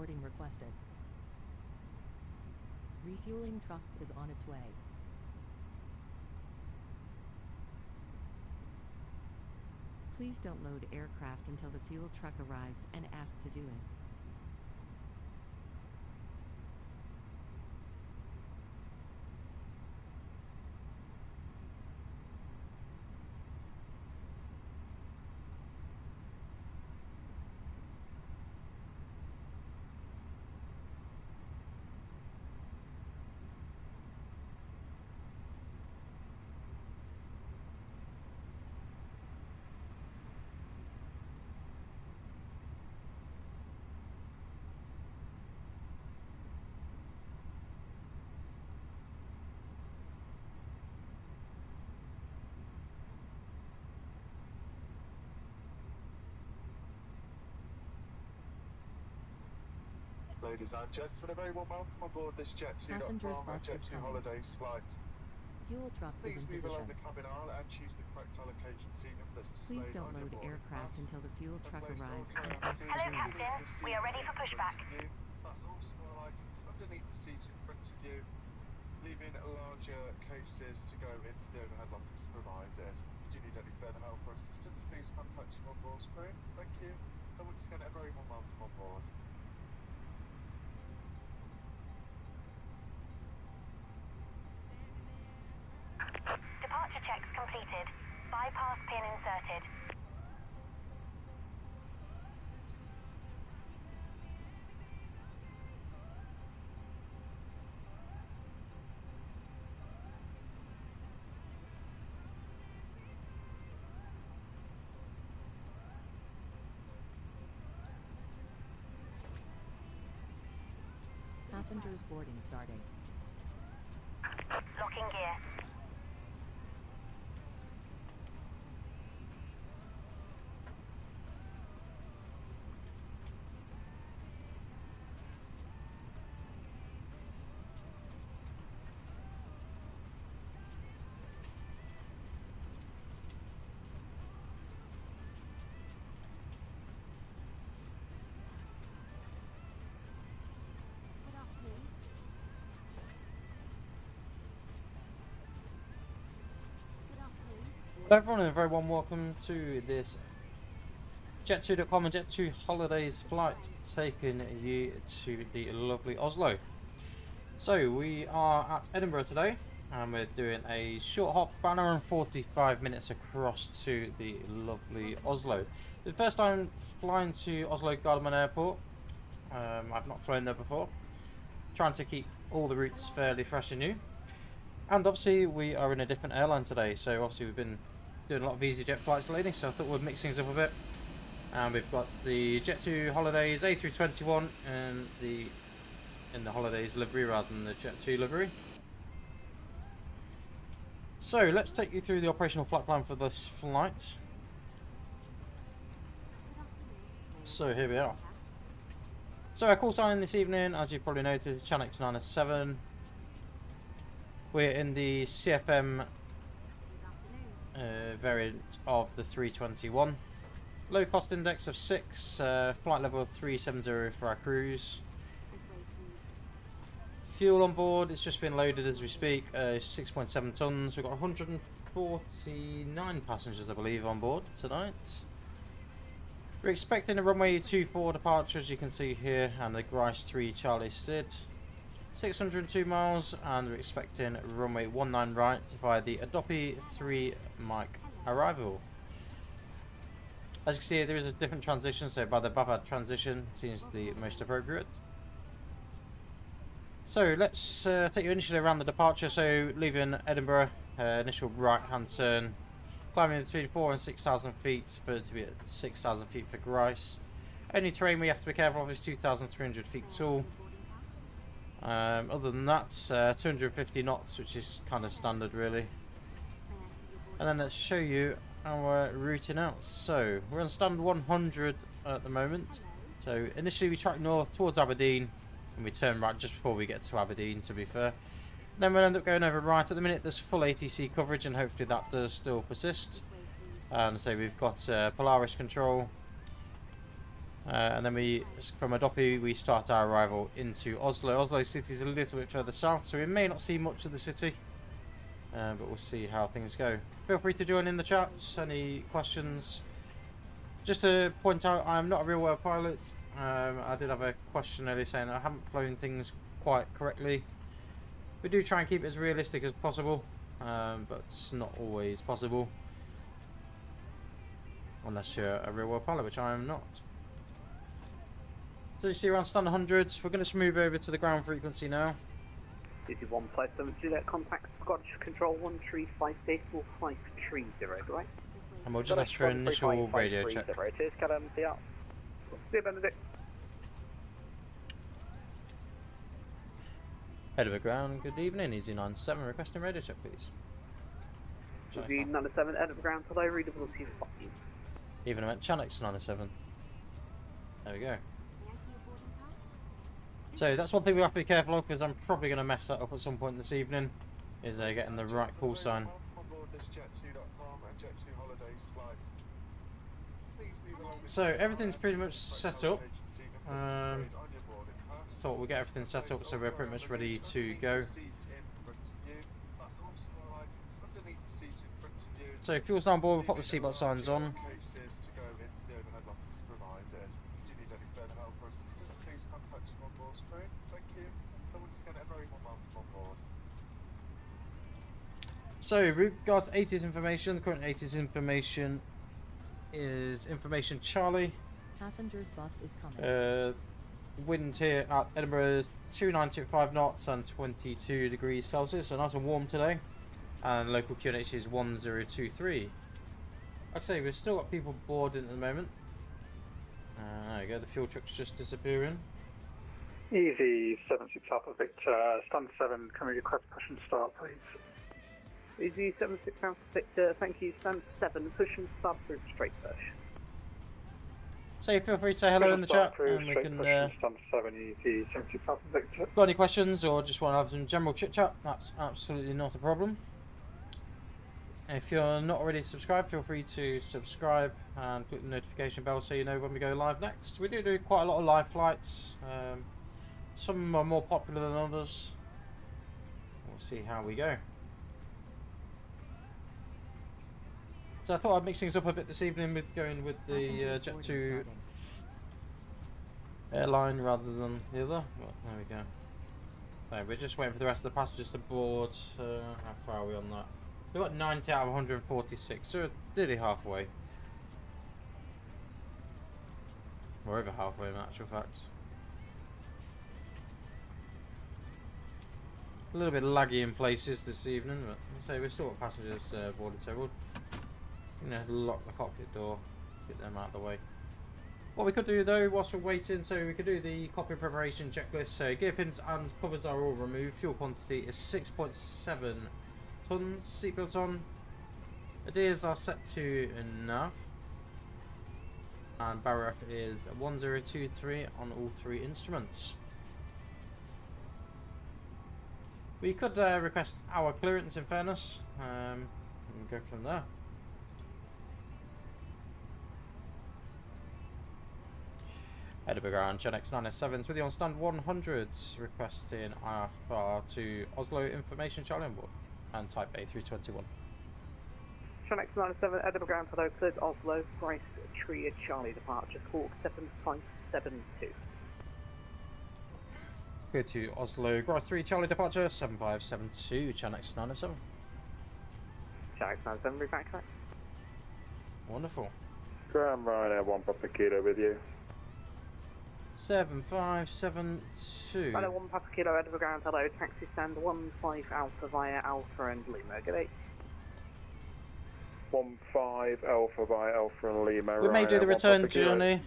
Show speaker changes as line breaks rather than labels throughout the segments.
boarding requested. Refueling truck is on its way. Please don't load aircraft until the fuel truck arrives and ask to do it.
Ladies and gentlemen, a very warm welcome on board this Jet2 Jet2 Holidays flight.
Fuel truck is in
Please move along
position.
the cabin aisle and choose the correct allocation seat numbers displayed.
Please don't
on your
load
boarding
aircraft
pass.
until the fuel truck
Place
arrives
all
and
carry
ask to
goods
do it.
underneath
Captain.
the
We
seat
are ready
in
for
front
pushback.
of you. That's all small items underneath the seat in front of you, leaving larger cases to go into the overhead lockers provided. If you do need any further help or assistance, please contact your onboard crew. Thank you, and once again, a very warm welcome on board.
Departure checks completed. Bypass pin inserted.
Passengers boarding starting.
Locking gear.
Hello everyone and a very warm welcome to this Jet2.com and Jet2 Holidays flight taking you to the lovely Oslo. So we are at Edinburgh today and we're doing a short hop, about an hour and 45 minutes across to the lovely Oslo. The first time flying to Oslo Gardermoen Airport. I've not flown there before. Trying to keep all the routes fairly fresh and new. And obviously we are in a different airline today, so obviously we've been doing a lot of EasyJet flights lately, so I thought we'd mix things up a bit. And we've got the Jet2 Holidays A321 and in the Holidays livery rather than the Jet2 livery. So let's take you through the operational flight plan for this flight. So here we are. So our call sign this evening, as you've probably noticed, Chanix 907. We're in the CFM variant of the 321. Low cost index of 6, flight level 370 for our cruise. Fuel on board, it's just been loaded as we speak, 6.7 tons. We've got 149 passengers, I believe, on board tonight. We're expecting a runway 24 departure, as you can see here, and the Grice 3 Charlie Stead. 602 miles, and we're expecting runway 19 right via the Adopi 3 Mike arrival. As you can see, there is a different transition, so by the Bavad transition seems the most appropriate. So let's take you initially around the departure. So leaving Edinburgh, initial right hand turn, climbing between 4,000 and 6,000 feet for it to be at 6,000 feet for Grice. Only terrain we have to be careful of is 2,300 feet tall. Other than that, 250 knots, which is kind of standard really. And then let's show you our routing out. So we're on stand 100 at the moment. So initially we track north towards Aberdeen and we turn right just before we get to Aberdeen, to be fair. Then we'll end up going over right. At the minute there's full ATC coverage and hopefully that does still persist. And so we've got Polaris control. And then from Adopi, we start our arrival into Oslo. Oslo city is a little bit further south, so we may not see much of the city, but we'll see how things go. Feel free to join in the chats. Any questions? Just to point out, I'm not a real world pilot. I did have a question earlier saying I haven't flown things quite correctly. We do try and keep it as realistic as possible, but it's not always possible. Unless you're a real world pilot, which I am not. So you see around standard hundreds. We're going to move over to the ground frequency now.
This is 157 Juliet, contact Scottish Control 1358453, right?
And we'll just ask for an initial radio check.
Cheers, Callum, see ya. See you, Benedict.
Edinburgh ground, good evening. Easy 97, requesting radio check, please.
Easy 97, Edinburgh ground, hello, readable 25.
Even at Chanex 97. There we go. So that's one thing we have to be careful of, because I'm probably going to mess that up at some point this evening, is getting the right call sign. So everything's pretty much set up. Thought we'd get everything set up so we're pretty much ready to go. So fuel's on board, we'll pop the seatbelt signs on. So, with regards to ATIS information, the current ATIS information is information Charlie.
Passengers bus is coming.
Wind here at Edinburgh is 2925 knots and 22 degrees Celsius, so nice and warm today. And local QNH is 1023. Like I say, we've still got people boarding at the moment. There you go, the fuel truck's just disappearing.
Easy 76 Alpha Victor, stand 7, can we request push and start, please?
Easy 76 Alpha Victor, thank you, stand 7, push and start through straight push.
So feel free to say hello in the chat, and we can.
Stand 7, easy 76 Alpha Victor.
Got any questions or just want to have some general chit chat? That's absolutely not a problem. If you're not already subscribed, feel free to subscribe and click the notification bell so you know when we go live next. We do quite a lot of live flights. Some are more popular than others. We'll see how we go. So I thought I'd mix things up a bit this evening with going with the Jet2 Airline rather than the other. Well, there we go. So we're just waiting for the rest of the passengers to board. How far are we on that? We've got 90 out of 146, so we're nearly halfway. We're over halfway in actual fact. A little bit laggy in places this evening, but say we've still got passengers boarded, so we'll lock the cockpit door, get them out of the way. What we could do though, whilst we're waiting, so we could do the cockpit preparation checklist. So gear pins and covers are all removed. Fuel quantity is 6.7 tons. Seatbelt on. Adheres are set to enough. And barrel F is 1023 on all 3 instruments. We could request our clearance in fairness, and go from there. Edinburgh ground, Genex 9S7s with you on stand 100s, requesting IFR to Oslo information Charlie on board, and type A321.
Genex 97, Edinburgh ground, hello, cleared Oslo, Bryce Tree Charlie departure, Hawk 7572.
Good to Oslo, Grass 3 Charlie departure, 7572, Genex 907.
Genex 97, reback correct.
Wonderful.
Ground Ryanair 1 Papa Kilo with you.
7572.
Hello, 1 Papa Kilo, Edinburgh ground, hello, taxi stand 15 Alpha via Alpha and Lima, good day.
15 Alpha via Alpha and Lima.
We may do the
Ryanair 1
return
Papa Kilo.
journey.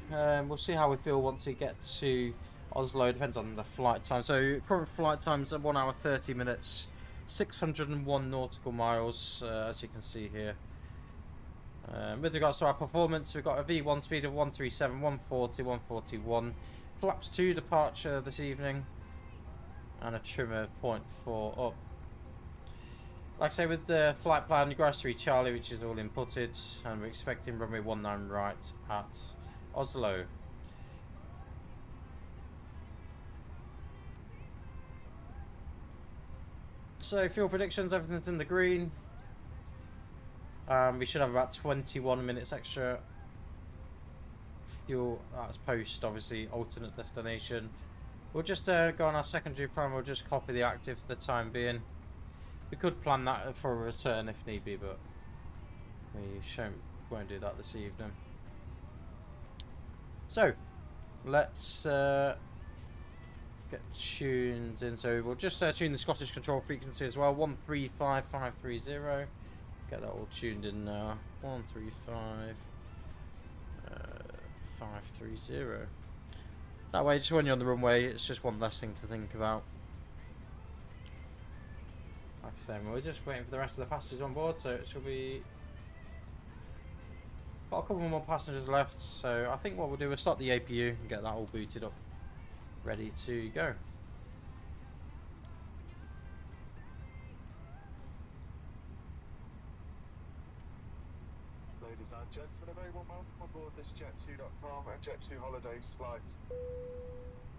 We'll see how we feel once we get to Oslo. Depends on the flight time. So current flight times are 1 hour 30 minutes, 601 nautical miles, as you can see here. With regards to our performance, we've got a V1 speed of 137, 140, 141. Flaps 2 departure this evening, and a trim of 0.4 up. Like I say, with the flight plan, Grass 3 Charlie, which is all inputted, and we're expecting runway 19 right at Oslo. So fuel predictions, everything's in the green. We should have about 21 minutes extra fuel. That's post, obviously, alternate destination. We'll just go on our secondary plan. We'll just copy the active for the time being. We could plan that for a return if need be, but we won't do that this evening. So, let's get tuned in. So we'll just tune the Scottish control frequency as well. 135530. Get that all tuned in now. 135530. That way, just when you're on the runway, it's just one less thing to think about. Like I say, we're just waiting for the rest of the passengers on board, so it should be... Got a couple more passengers left, so I think what we'll do is start the APU and get that all booted up, ready to go.
Ladies and gentlemen, a very warm welcome on board this Jet2.com and Jet2 Holidays flight.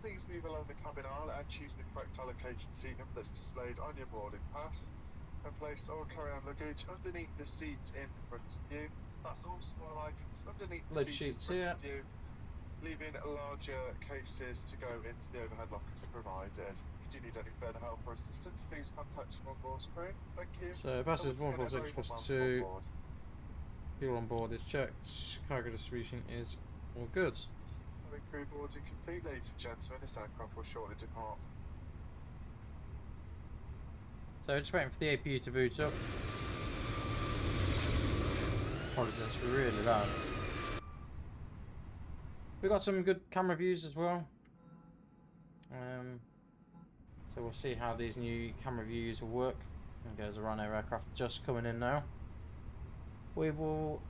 Please move along the cabin aisle and choose the correct allocated seat number that's displayed on your boarding pass, and place all carry-on luggage underneath the seat in front of you. That's all small items underneath the seat in front of you, leaving larger cases to go into the overhead lockers provided. If you do need any further help or assistance, please contact your onboard crew. Thank you.
So passengers 146+2. Fuel on board is checked. Cargo distribution is all good.
Crew boarding complete, ladies and gentlemen. This aircraft will shortly depart.
So just waiting for the APU to boot up. Apologies, that's really loud. We've got some good camera views as well. So we'll see how these new camera views will work. And there's a Ryanair aircraft just coming in now. We will...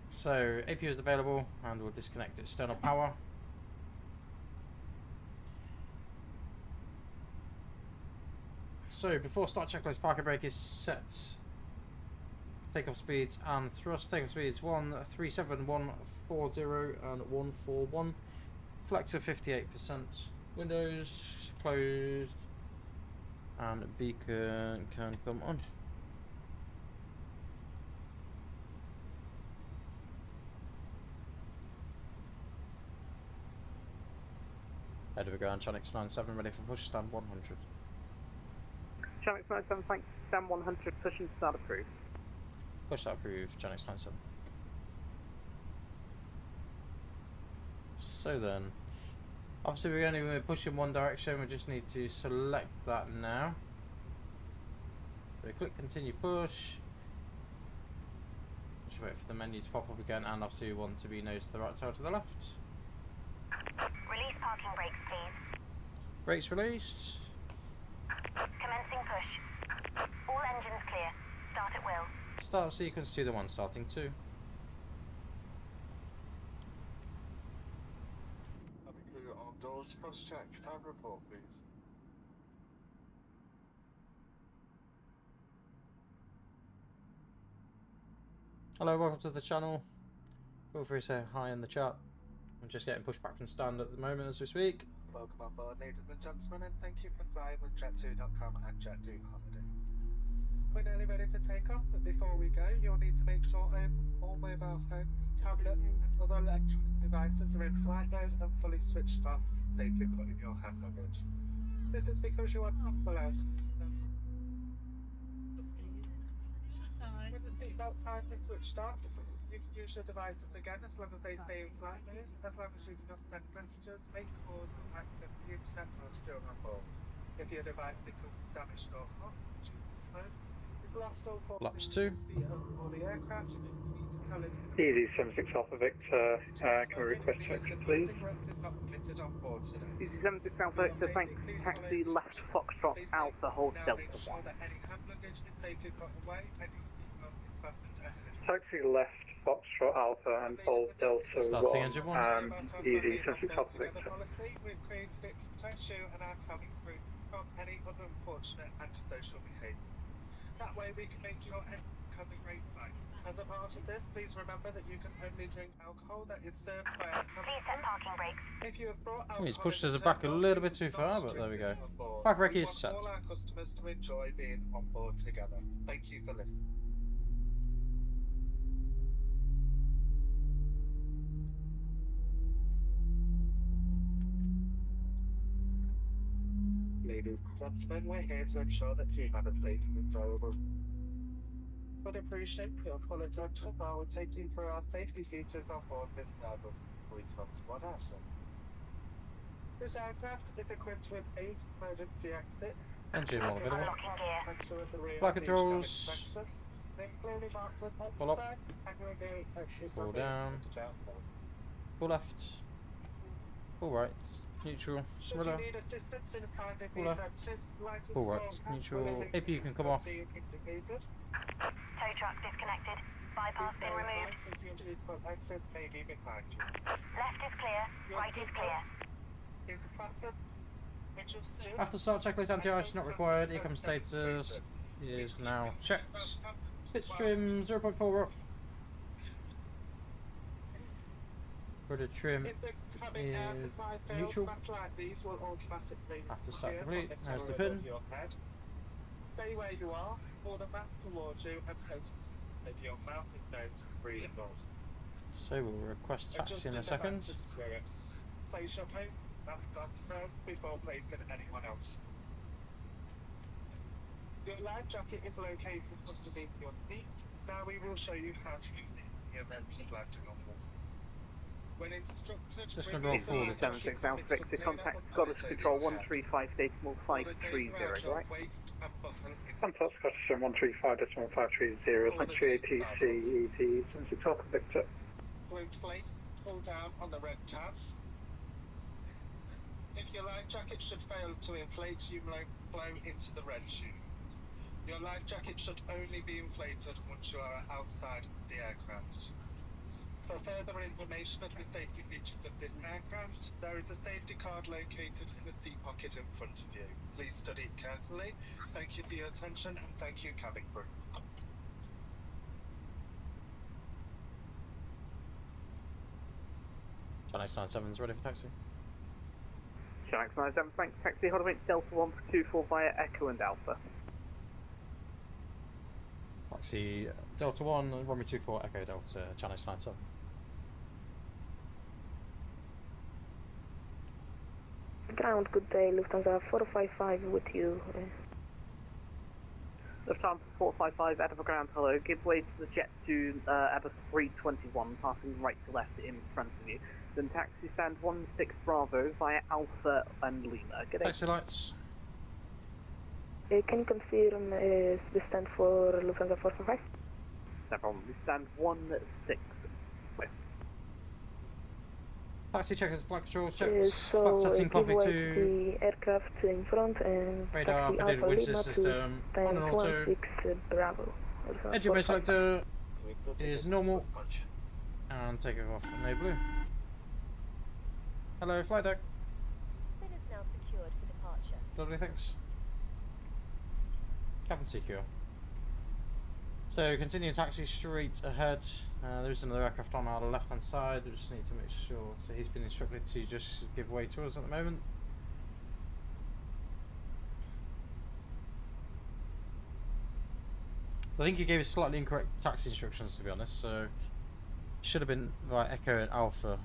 So, APU is available, and we'll disconnect external power. So, before start checklist, parking brake is set. Takeoff speeds and thrust. Takeoff speeds 137, 140 and 141. Flex of 58%. Windows closed. And beacon can come on. Edinburgh and Channix 97 ready for push, stand 100.
Channix 97, thanks. Stand 100, push and start approved.
Push start approved, Channix 97. So then, obviously we're only pushing one direction, we just need to select that now. So we click continue push. Just wait for the menu to pop up again, and obviously we want to be nose to the right, tail to the left.
Release parking brakes, please.
Brakes released.
Commencing push. All engines clear. Start at will.
Start sequence 2 to 1, starting 2.
Cabin crew on doors, cross check and report, please.
Hello, welcome to the channel. Feel free to say hi in the chat. I'm just getting pushed back from stand at the moment as we speak.
Welcome on board, ladies and gentlemen, and thank you for flying with Jet2.com and Jet2 Holiday. We're nearly ready for takeoff, but before we go, you'll need to make sure all mobile phones, tablets, and other electronic devices are in flight mode and fully switched off, safely put in your hand luggage. This is because you are not allowed to use them. When the seatbelt signs are switched off, you can use your devices again as long as they stay in flight mode, as long as you can not send messages, make calls, and access the internet while still on board. If your device becomes damaged or hot, choose this mode. Is lost or falls
Laps
in
2.
or the aircraft, you need to tell it.
Easy 76 Alpha Victor, can we request checks, please?
Cigarettes is not permitted on board today.
Easy 76 Alpha Victor, thanks. Taxi left Foxtrot Alpha, hold
Now
Delta
make sure
1.
that any hand luggage is safely put away and your seatbelt is fastened ahead.
Taxi left Foxtrot Alpha and hold Delta
Starting
1.
engine 1.
Easy 76 Alpha Victor.
Policy, we've created it to protect you and our cabin crew from any other unfortunate antisocial behaviour. That way we can make sure any have a great flight. As a part of this, please remember that you can only drink alcohol that is served by our
Please set parking brakes.
If you have brought alcohol,
He's pushed
in
us
the
back a
terminal,
little
you
bit too
must
far, but
drink
there we
this
go.
on board.
Park brake
We
is
want
set.
all our customers to enjoy being on board together. Thank you for listening. Ladies and gentlemen, we're here to ensure that you have a safe and enjoyable. Would appreciate your full attention while we take you through our safety features on board this Airbus A321 aircraft. This aircraft is equipped with 8 emergency exits.
Engine on available.
Unlocking gear.
Flight controls. Pull up. Pull down. Pull left. Pull right. Neutral. Rudder. Pull left. Pull right. Neutral. AP can come off.
Tow truck disconnected. Bypass been removed. Left is clear. Right is clear.
After start checklist, anti-ice not required. Ecom status is now checked. Pitch trim 0.4 up. Rudder trim is neutral. After start complete, there's the pin.
Stay where you are, hold a map towards you and post if your mouth is known to free and north.
So we'll request taxi in a second.
Place your pay, that's done first before placing anyone else. Your life jacket is located underneath your seat. Now we will show you how to use it in the event of landing on board. When instructed,
Just going to roll forward the taxi.
76 Alpha Victor, contact Scottish Control 135.530, right?
Contact Scottish 135.530, Sanctuary ATC EV 76 Alpha Victor.
Float plate, pull down on the red tab. If your life jacket should fail to inflate, you blow into the red shoes. Your life jacket should only be inflated once you are outside the aircraft. For further information of the safety features of this aircraft, there is a safety card located in the seat pocket in front of you. Please study it carefully. Thank you for your attention and thank you, cabin crew.
John X97's ready for taxi.
Channel X97, thanks, taxi, Hollywood Delta 124 via Echo and Alpha.
Taxi Delta 1, Romeo 24, Echo Delta, Channel X97.
Ground, good day, Lufthansa 455 with you.
Lufthansa 455 Edinburgh Ground, hello. Give way to the Jet2 Airbus 321, passing right to left in front of you. Then taxi stand 16 Bravo via Alpha and Lima. Good day.
Taxi lights.
Can you confirm the stand for Lufthansa 455?
No problem. We stand 16 West.
Taxi checkers, black controls, checks,
So
flat setting,
give
copy
way
to
the aircraft in front and
radar,
taxi
updated
Alpha
winch
Lima
system,
to
on and auto.
16 Bravo.
Engine base selector is normal, and take it off no blue. Hello, flight deck.
It is now secured for departure.
Lovely, thanks. Cabin secure. So continue taxi straight ahead. There's another aircraft on our left hand side. We just need to make sure. So he's been instructed to just give way to us at the moment. I think he gave us slightly incorrect taxi instructions, to be honest. So should have been via Echo and Alpha,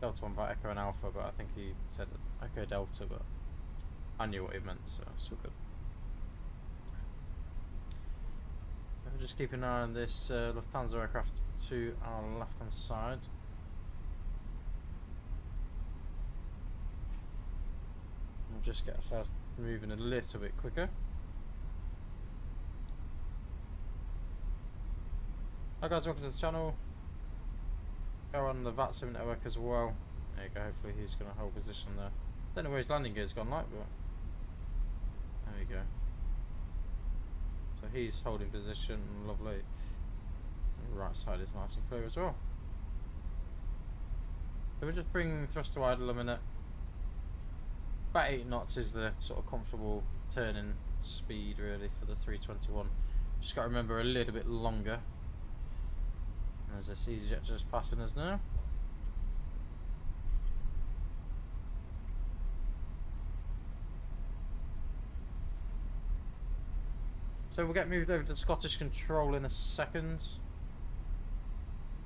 Delta 1 via Echo and Alpha, but I think he said Echo Delta, but I knew what he meant, so it's all good. We'll just keep an eye on this Lufthansa aircraft to our left hand side. We'll just get ourselves moving a little bit quicker. Hi guys, welcome to the channel. Go on the VATSIM network as well. There you go, hopefully he's going to hold position there. Don't know where his landing gear's gone like, but there we go. So he's holding position, lovely. The right side is nice and clear as well. So we'll just bring thrust to idle a minute. About 8 knots is the sort of comfortable turning speed really for the 321. Just got to remember a little bit longer. There's a EasyJet just passing us now. So we'll get moved over to Scottish control in a second.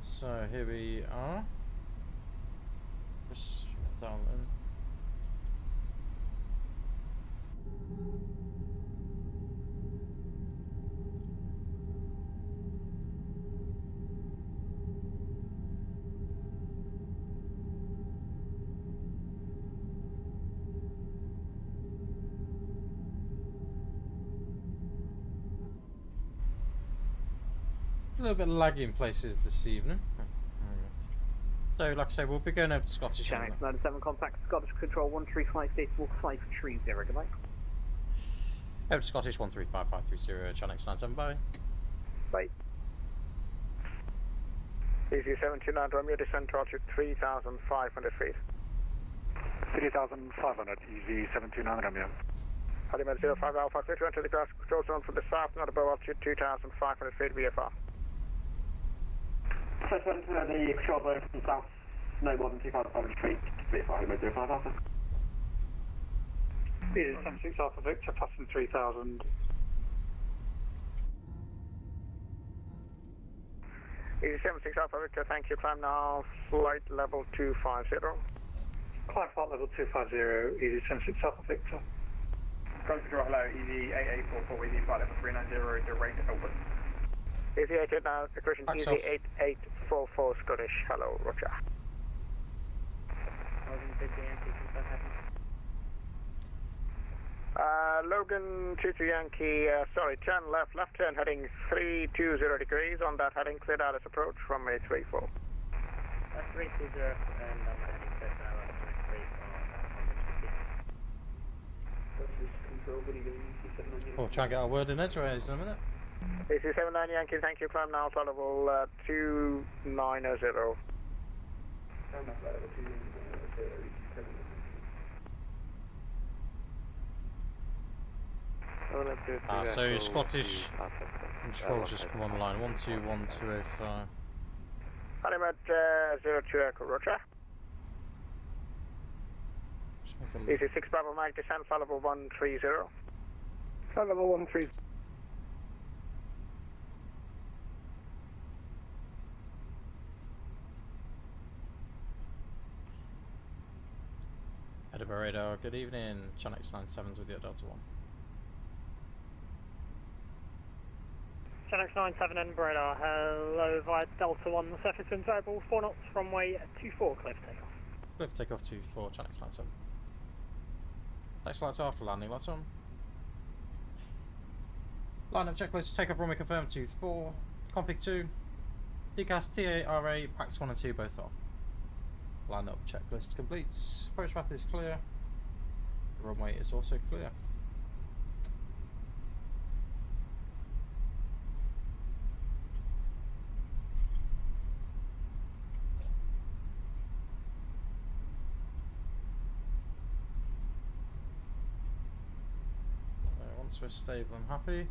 So here we are. Just down in. A little bit laggy in places this evening. So, like I say, we'll be going over to Scottish.
Channel 97 contact Scottish Control 135 Decimal 530, goodbye.
Over to Scottish 135530, Channel 97, bye.
Bye. EC729 Romeo, descent to altitude 3,500 feet.
3,500, EC729 Romeo.
Altimeter 05 Alpha, clear to enter the grass control zone from the south, not above altitude 2,500 feet VFR.
First one to the control zone from south, no more than 2,500 feet, VFR, altimeter 05 Alpha.
EC76 Alpha Victor, passing 3,000. EC76 Alpha Victor, thank you, climb now, flight level 250.
Climb flight level 250, EC76 Alpha Victor.
Ground control, hello, EV8844, EV flight level 390, direct open.
EV88 now, equation EV8844 Scottish, hello, roger. Logan 22 Yankee, sorry, turn left, left turn heading 320 degrees, on that heading, cleared out as approach from A34.
320 and I'm heading set now at 334.
We'll try and get our word in edgeways in a minute.
AC79 Yankee, thank you, climb now, flight level 290.
So Scottish controls just come online, 121205.
Altimeter 02 Echo, roger. EC6 Bravo Mike, descent, flight level 130.
Flight level 130.
Edinburgh radar, good evening. Channel 97's with you at Delta 1.
Channel 97 Edinburgh radar, hello via Delta 1, the surface wind variable, 4 knots, runway 24, clear for takeoff.
Clear for takeoff 24, Channel 97. Next lights after landing, lights on. Line up checklist, takeoff runway confirmed 24, config 2, DCAS, TARA, packs 1 and 2 both off. Line up checklist completes, approach path is clear, the runway is also clear. Once we're stable and happy,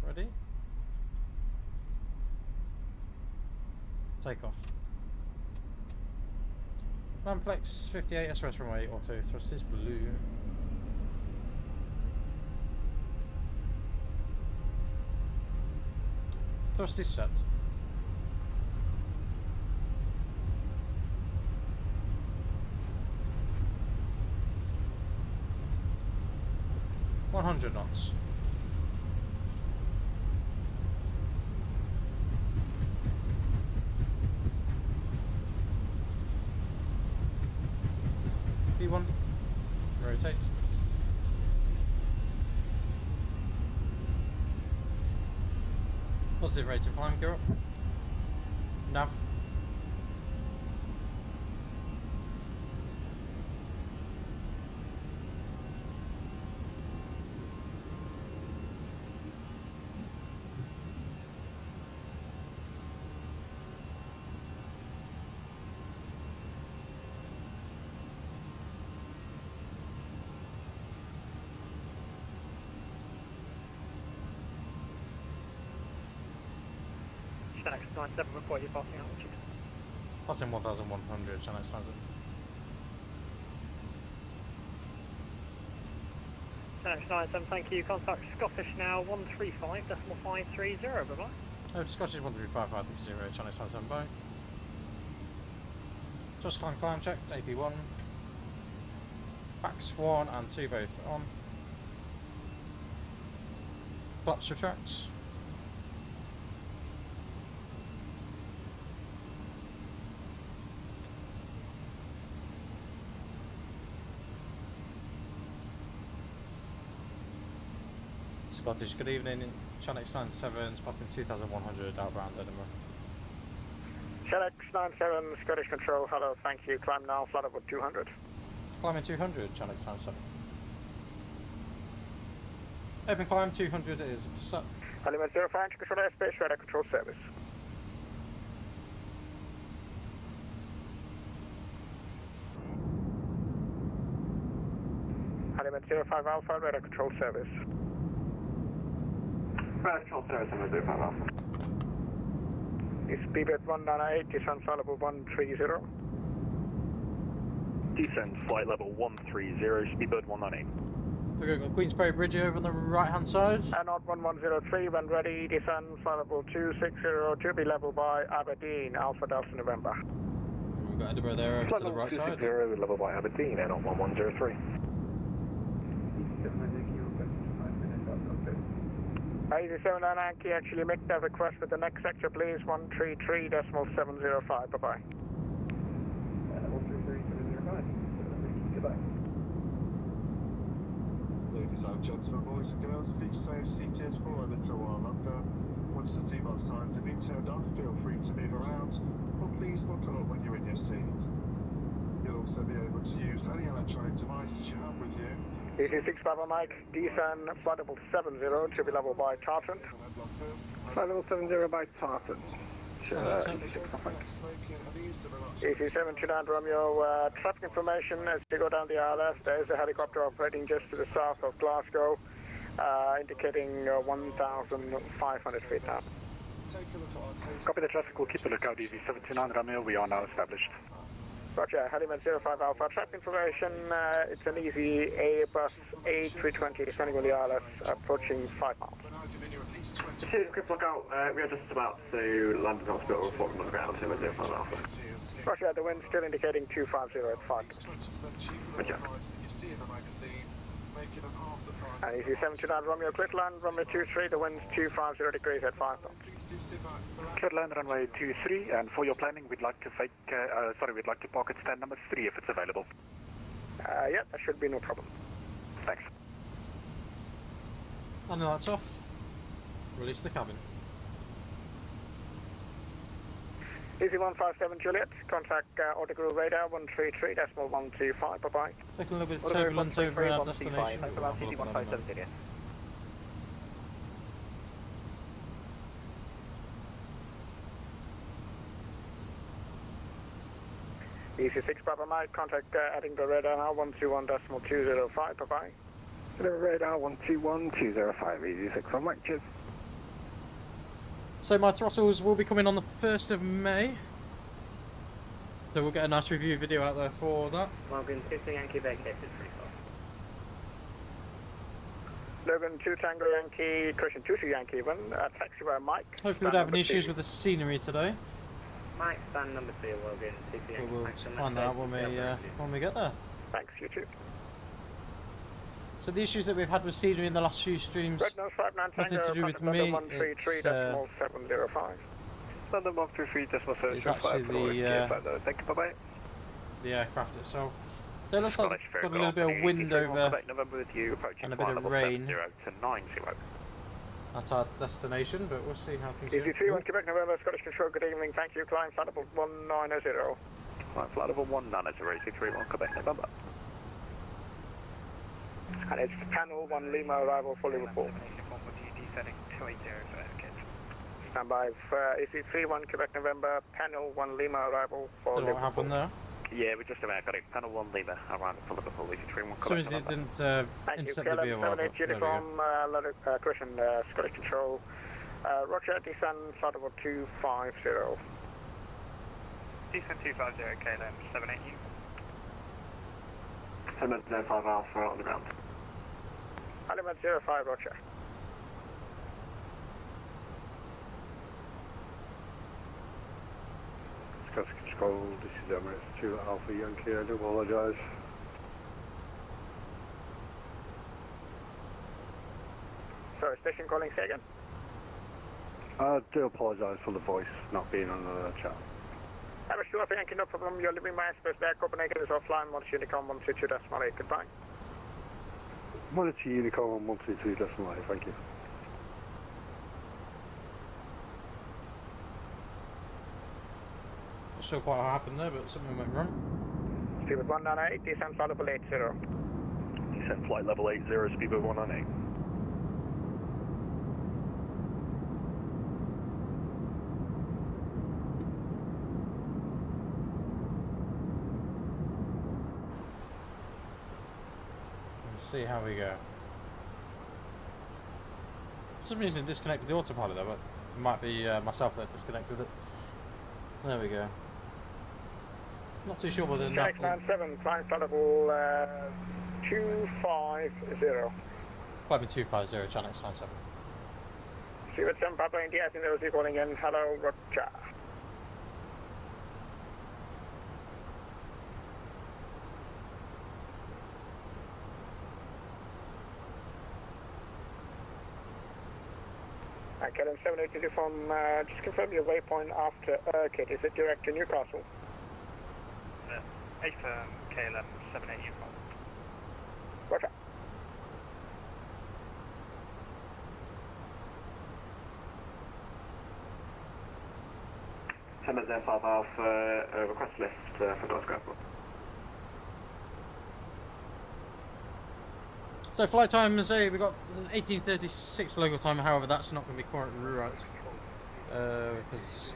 ready? Take off. Manflex 58 SOS runway, auto thrust is blue. Thrust is set. $100 knots. B1. Rotate. Positive rate of climb, go up. Nav.
Channel X97, report you passing altitude.
Passing 1100, Channel X97.
Channel X97, thank you. Contact Scottish now 135.530, bye-bye.
Oh, Scottish 135.530, Channel X97, bye. Just climb checked, AP1. Backs 1 and 2 both on. Flaps retract. Scottish, good evening. Channel X97 is passing 2100 outbound Edinburgh.
Channel X97, Scottish Control, hello, thank you. Climb now, flight level 200.
Climbing 200, Channel X97. Open climb 200 is set.
Element 05, control airspace, radar control service. Element 05 Alpha, radar control service.
Radar control service, Element 05 Alpha.
Is speedbird 198, descent flight level 130.
Descend flight level 130, speedbird 198.
We've got Queensferry Bridge over on the right hand side.
Not 1103, when ready, descend flight level 260 to be level by Aberdeen, Alpha Delta November.
We've got Edinburgh there over to the right side.
260, level by Aberdeen, not 1103.
87 Yankee, actually make that request for the next sector, please. 133.705. Bye bye.
133.705. Goodbye.
Ladies and gentlemen, boys and girls, please stay seated for a little while longer. Once the seatbelt signs have been turned off, feel free to move around, or please buckle up when you're in your seat. You'll also be able to use any electronic devices you have with you.
EC6 Bravo Mike, descend flight level 70 to be level by Tartan.
Flight level 70 by Tartan.
EC7 Trinidad Romeo, traffic information as you go down the ILS, there is a helicopter operating just to the south of Glasgow, indicating 1,500 feet now.
Copy the traffic, we'll keep a lookout, EC79 Romeo, we are now established.
Roger, Element 05 Alpha, traffic information, it's an easy Airbus A320 descending on the ILS, approaching 5 miles.
This is quick lookout, we are just about to land in hospital, reporting on the ground, Element 05 Alpha.
Roger, the wind still indicating 250 at 5.
Roger.
And EC729 Romeo, clear to land, runway 23, the wind's 250 degrees at 5 knots.
Clear to land runway 23, and for your planning, we'd like to we'd like to park at stand number 3 if it's available.
Yeah, that should be no problem.
Thanks.
And the lights off. Release the cabin.
EC157 Juliet, contact Autogrill radar 133.125, bye-bye.
Taking a little bit of turbulence over our destination.
EC157 Juliet. EC6 Bravo Mike, contact Edinburgh radar now 121.205, bye-bye.
Edinburgh radar 121.205, EC6 on Mike, cheers.
So my throttles will be coming on the 1st of May. So we'll get a nice review video out there for that.
Logan 2 Yankee vacated 34. Logan 2 Tango Yankee, Christian 2 Yankee 1, taxi by Mike.
Hopefully we don't have any issues with the scenery today.
Mike, stand number 2, Logan 2 Yankee.
But we'll find out when we get there.
Thanks, you too.
So the issues that we've had with scenery in the last few streams, nothing to do with me, it's
London 133.705.
it's actually
Thank you, bye-bye.
the aircraft itself. So it looks like we've got a little bit of wind over and a bit of rain at our destination, but we'll see how things go.
EC31 Quebec November, Scottish Control, good evening, thank you, climb flight level 190.
Climb flight level 190, EC31 Quebec November.
And it's panel 1 Lima arrival for Liverpool. Stand by EC31 Quebec November, panel 1 Lima arrival for
Don't know
Liverpool.
what happened there.
Yeah, we just about got it. Panel 1 Lima arrival for Liverpool, EC31 Quebec
So is it didn't
Thank you,
insert the
KLM
VOR?
78 uniform, Christian Scottish Control. Roger, descend flight level 250.
Descend 250, KLM 780.
Element 05 Alpha on the ground.
Element 05, Roger.
Scots Control, this is Emirates 2 Alpha Yankee, I do apologise.
Sorry, station calling, say again?
I do apologise for the voice not being on the chat.
Emirates 2 Alpha Yankee, no problem. You're leaving my airspace there. Copenhagen is offline. Monitor Unicorn 122.8. Goodbye.
Monitor Unicorn 122.8, thank you.
Not sure quite what happened there, but something went wrong.
Speedbird 198, descent flight level 80.
Descent flight level 80, Speedbird 198.
Let's see how we go. For some reason it disconnected the autopilot though, but it might be myself that disconnected it. There we go. Not too sure whether that...
97, flying flight level 250.
Climbing 250, channel 97.
Speedbird 7 Papa India, I think they'll be calling in. Hello, Roger. KLM 782 from, just confirm your waypoint after Urquhart. Is it direct to Newcastle?
Affirm KLM 780 from.
Roger.
Element 05 Alpha, request lift for Glasgow Airport.
So flight time, say we got 18:36 local time. However, that's not going to be quite right because it's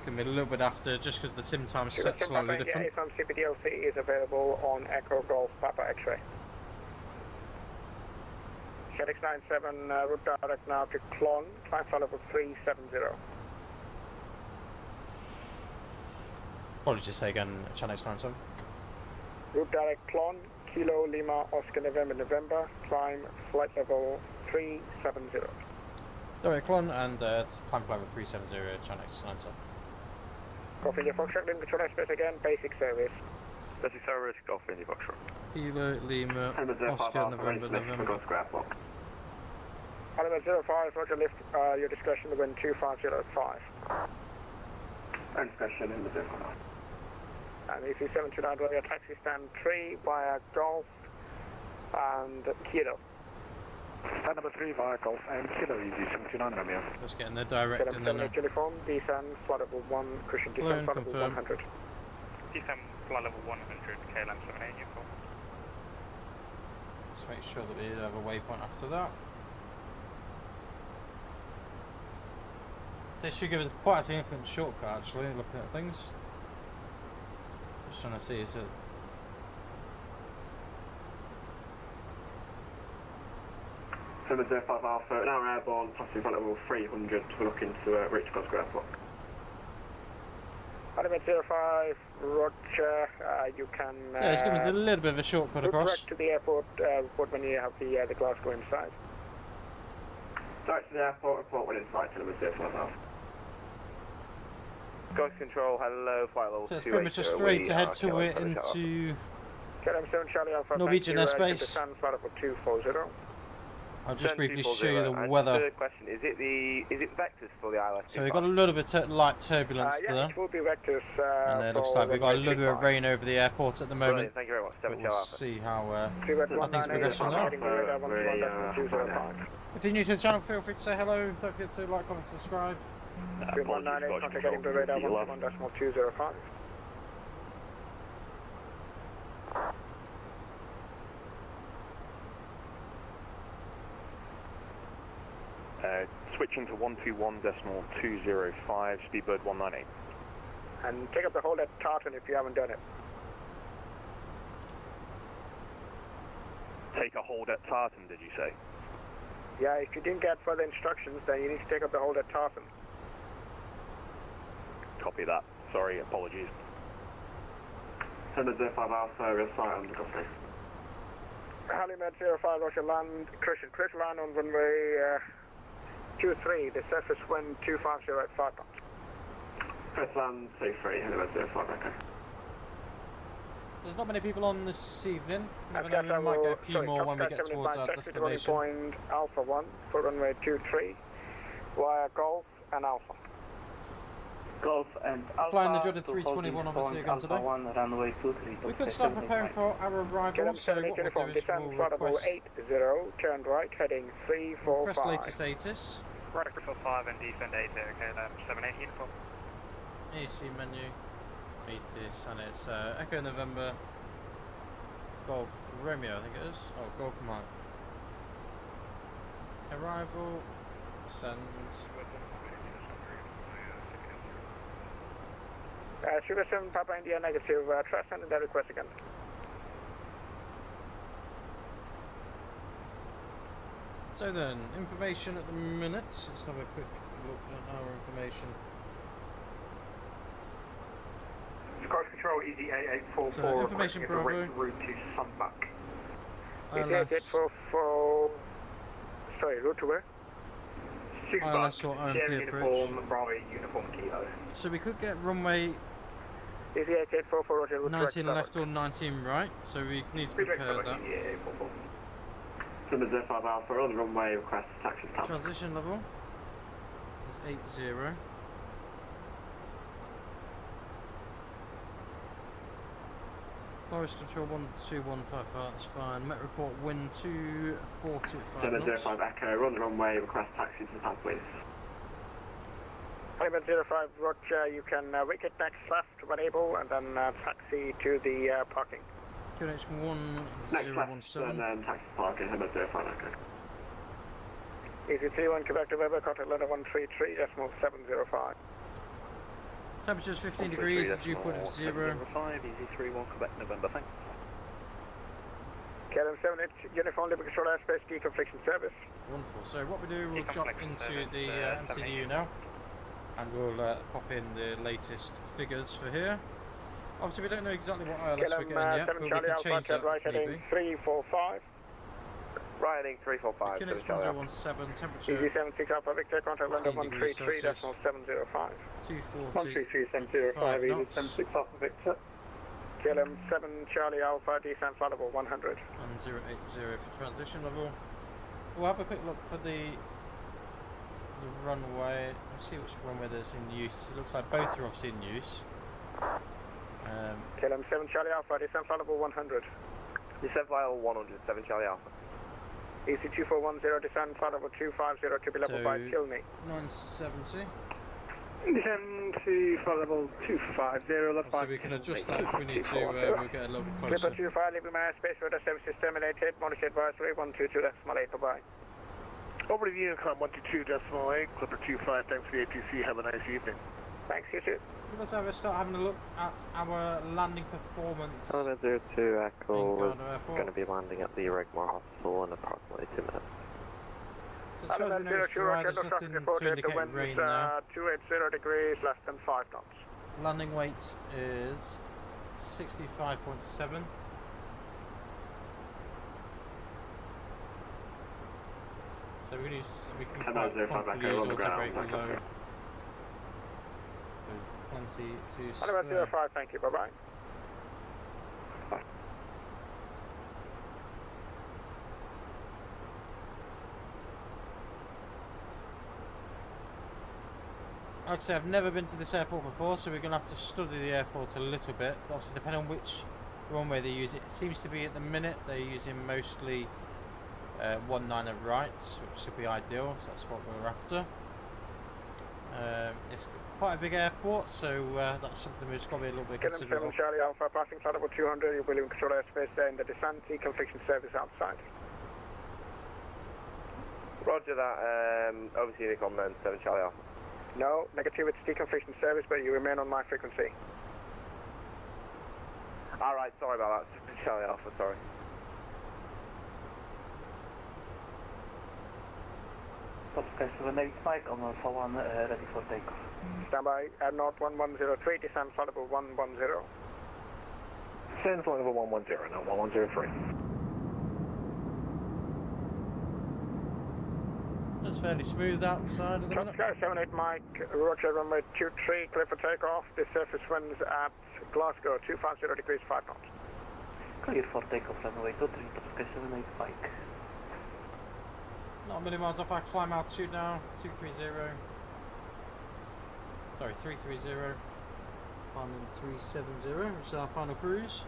going to be a little bit after, just because the sim time is set slightly different.
From CPDLC is available on Echo Golf Papa X-ray. Shed X97 route direct now to Clon, climb flight level 370.
Probably just say again, channel 97.
Route direct Clon. Kilo Lima Oscar November, climb flight level 370.
Direct Clon and climb flight level 370, channel 97.
Golf India Foxtrot, Lima control airspace again, basic service.
Basic service, Golf India Foxtrot.
Kilo Lima Oscar November.
Element 05, Roger lift, your discretion, the wind 2505.
And discretion in the 05.
And EC 729 your taxi stand 3 via Golf and Kilo.
Stand number 3 via Golf and Kilo, EC 729 Romeo.
Just getting there direct and then
uniform, descend, flight level 1, cushion descend, flight level 100.
Descend, flight level 100, KLM 780 uniform.
Let's make sure that we have a waypoint after that. This should give us quite a significant shortcut actually, looking at things. Just trying to see, is it...
Element 05 Alpha, now airborne, passing flight level 300, we're looking to reach Glasgow Airport.
Element 05, Roger, you can...
yeah, it's giving us a little bit of a shortcut across.
Direct to the airport, report when you have the Glasgow inside.
Direct to the airport, report when inside, Element 05 Alpha.
Ghost control, hello, flight level 280.
So it's pretty much a straight ahead to it into Norwegian airspace. I'll just briefly show you the weather.
Third question, is it vectors for the ILS?
So we've got a little bit of light turbulence
yeah,
there.
it will be vectors,
and it looks like we've got a little bit of rain over the airport at the moment.
Brilliant, thank you very much.
But we'll see how things progress from
there.
If you're new to the channel, feel free to say hello. Don't forget to like, comment, subscribe.
198, contact Edinburgh radar 1.205.
Switching to 121.205, Speedbird 198.
And take up the hold at Tartan if you haven't done it.
Take a hold at Tartan, did you say?
Yeah, if you didn't get further instructions, then you need to take up the hold at Tartan.
Copy that. Sorry, apologies.
Send 05 Alpha, real sight on the copy.
Halimed 05, Roger, land, Christian line on runway 23, the surface wind 250 at 5 knots.
First land, C3, Halimed 05, okay.
There's not many people on this evening. Never
I've
know, we might get a few more when we get towards our destination.
Point Alpha 1 for runway 23 via Golf and Alpha.
Golf and Alpha.
Flying the dreaded 321 obviously again today.
1, runway 23.
We could start preparing for our arrival, so what we'll do is we'll request,
80, turn right, heading 345.
request latest status.
Right, 5 and descend 80, okay, then 780 uniform.
EC menu, latest, and it's Echo November, Golf Romeo, I think it is. Oh, Golf Mike. Arrival, send.
Sugar 7, Papa India negative, trust and that request again.
So then, information at the minute. Let's have a quick look at our information.
Squad Control, EGA844.
So, information Bravo.
Route to Sunbuck.
EGA844. Sorry, route to where?
ILS or IMP approach.
Bravo, uniform kilo.
So we could get runway
EGA844, Roger.
19 left or 19 right, so we need to prepare that.
Send 05 Alpha, on the runway, request taxi stop.
Transition level is 80. Forest control 12155, that's fine. Met report wind 240 at 5 knots.
05 Echo, on the runway, request taxi to the pad, please.
Element 05, Roger, you can wicket next left when able, and then taxi to the parking.
QNH
Next left,
1017.
and then taxi to parking, Element 05 Echo.
EC31, Quebec to Weber, contact London 133.705.
Temperature's 15 degrees, dew point of 0.
5, EC31, Quebec, November, thanks.
KLM 78, Uniform Livery Control Airspace, Deconfliction Service.
Wonderful. So what we do, we'll jump into the MCDU now, and we'll pop in the latest figures for here. Obviously, we don't know exactly what ILS we're getting yet, but we can change that
right
if need be.
345.
Right heading 345.
QNH 1017, temperature
EG76 Alpha Victor, contact London 133.705.
240.
133.705, EG76 Alpha Victor. KLM 7 Charlie Alpha, descent flight level 100.
And 080 for transition level. We'll have a quick look for the runway. Let's see which runway there's in use. It looks like both are obviously in use.
KLM 7 Charlie Alpha, descent flight level 100.
Descent flight level 100, 7 Charlie Alpha.
EC2410, descent flight level 250 to be level by Kilney.
970.
Descend to flight level 250, left by.
So we can adjust that if we need to, we'll get a little bit closer.
Clipper 25, Livery my space radar services terminated, monitor advisory 122.8, bye-bye.
Over to Unicom 122.8, Clipper 25, thanks for the ATC, have a nice evening.
Thanks, you too.
Let's start having a look at our landing performance.
Element 02 Echo is
Airport.
going to be landing at the Regmore Hospital in approximately 2 minutes.
So as far as we know, it's dry, there's nothing to indicate rain now.
280 degrees, less than 5 knots.
Landing weight is 65.7. So we can quite comfortably use auto-brake low. Plenty to spare.
05, thank you, bye-bye.
Like I say, I've never been to this airport before, so we're going to have to study the airport a little bit. Obviously, depending on which runway they use, it seems to be at the minute they're using mostly 19er rights, which should be ideal, so that's what we're after. It's quite a big airport, so that's something we've just got to be a little bit considerate of.
Charlie Alpha, passing flight level 200, you will leave control airspace there in the descent, deconfliction service outside.
Roger that, over to Unicom then, 7 Charlie Alpha.
No, negative, it's deconfliction service, but you remain on my frequency.
Alright, sorry about that, 7 Charlie Alpha, sorry.
Top Sky 78 Mike on Alpha 1, ready for takeoff.
Stand by, North 1103, descent flight level 110.
Descend flight level 110, not 1103.
That's fairly smooth outside at the
Top
minute.
Sky 78 Mike, Roger, runway 23, clear for takeoff. The surface winds at Glasgow, 250 degrees 5 knots.
Clear for takeoff, runway 23, Top Sky 78 Mike.
Not a million miles off our climb altitude now, 230. Sorry, 330. Climbing 370, which is our final cruise.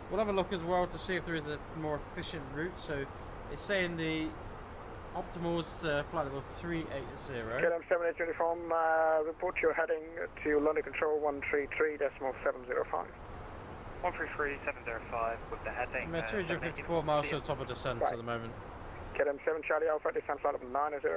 We'll have a look as well to see if there is a more efficient route. So it's saying the optimal is flight level 380.
KLM 78 uniform, report you're heading to London Control 133.705.
133.705 with the heading.
354 miles to the top of descent at the moment.
KLM 7 Charlie Alpha, descent flight level 90.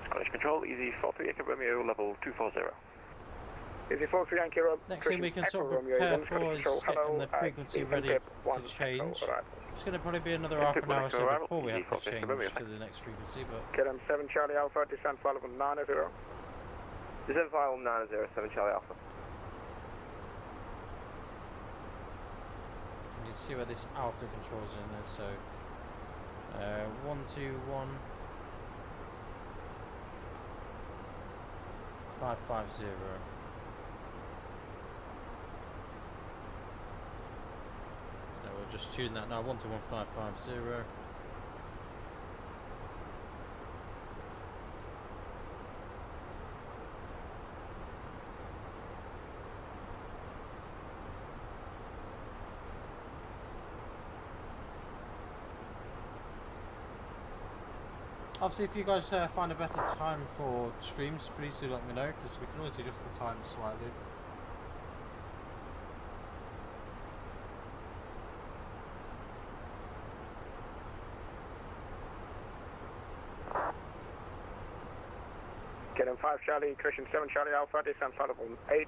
Scottish Control, Easy 43 Echo Romeo, level 240.
Easy 43 Yankee Romeo.
Next thing we can sort of prepare for is getting the frequency ready to change. It's going to probably be another half an hour or so before we have to change to the next frequency, but...
KLM 7 Charlie Alpha, descent flight level 90.
Descent flight level 90, 7 Charlie Alpha.
You can see where this outer controls in there, so... 121... 550. So we'll just tune that now, 121.550. Obviously, if you guys find a better time for streams, please do let me know, because we can always adjust the time slightly.
KLM 5 Charlie, Christian 7 Charlie Alpha, descent flight level 80.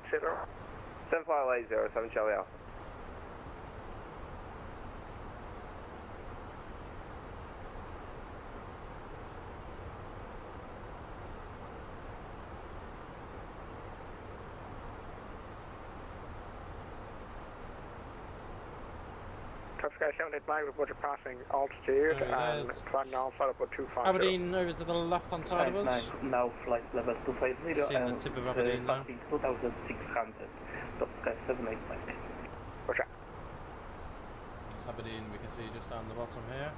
7 flight level 80, 7 Charlie Alpha.
Sky 78 Mike, report you're passing altitude and climb now flight level 250.
Aberdeen over to the left hand side of us.
Now flight level 250
Seeing the tip of Aberdeen now.
2600, Top Sky 78 Mike.
Roger.
It's Aberdeen, we can see just down the bottom here.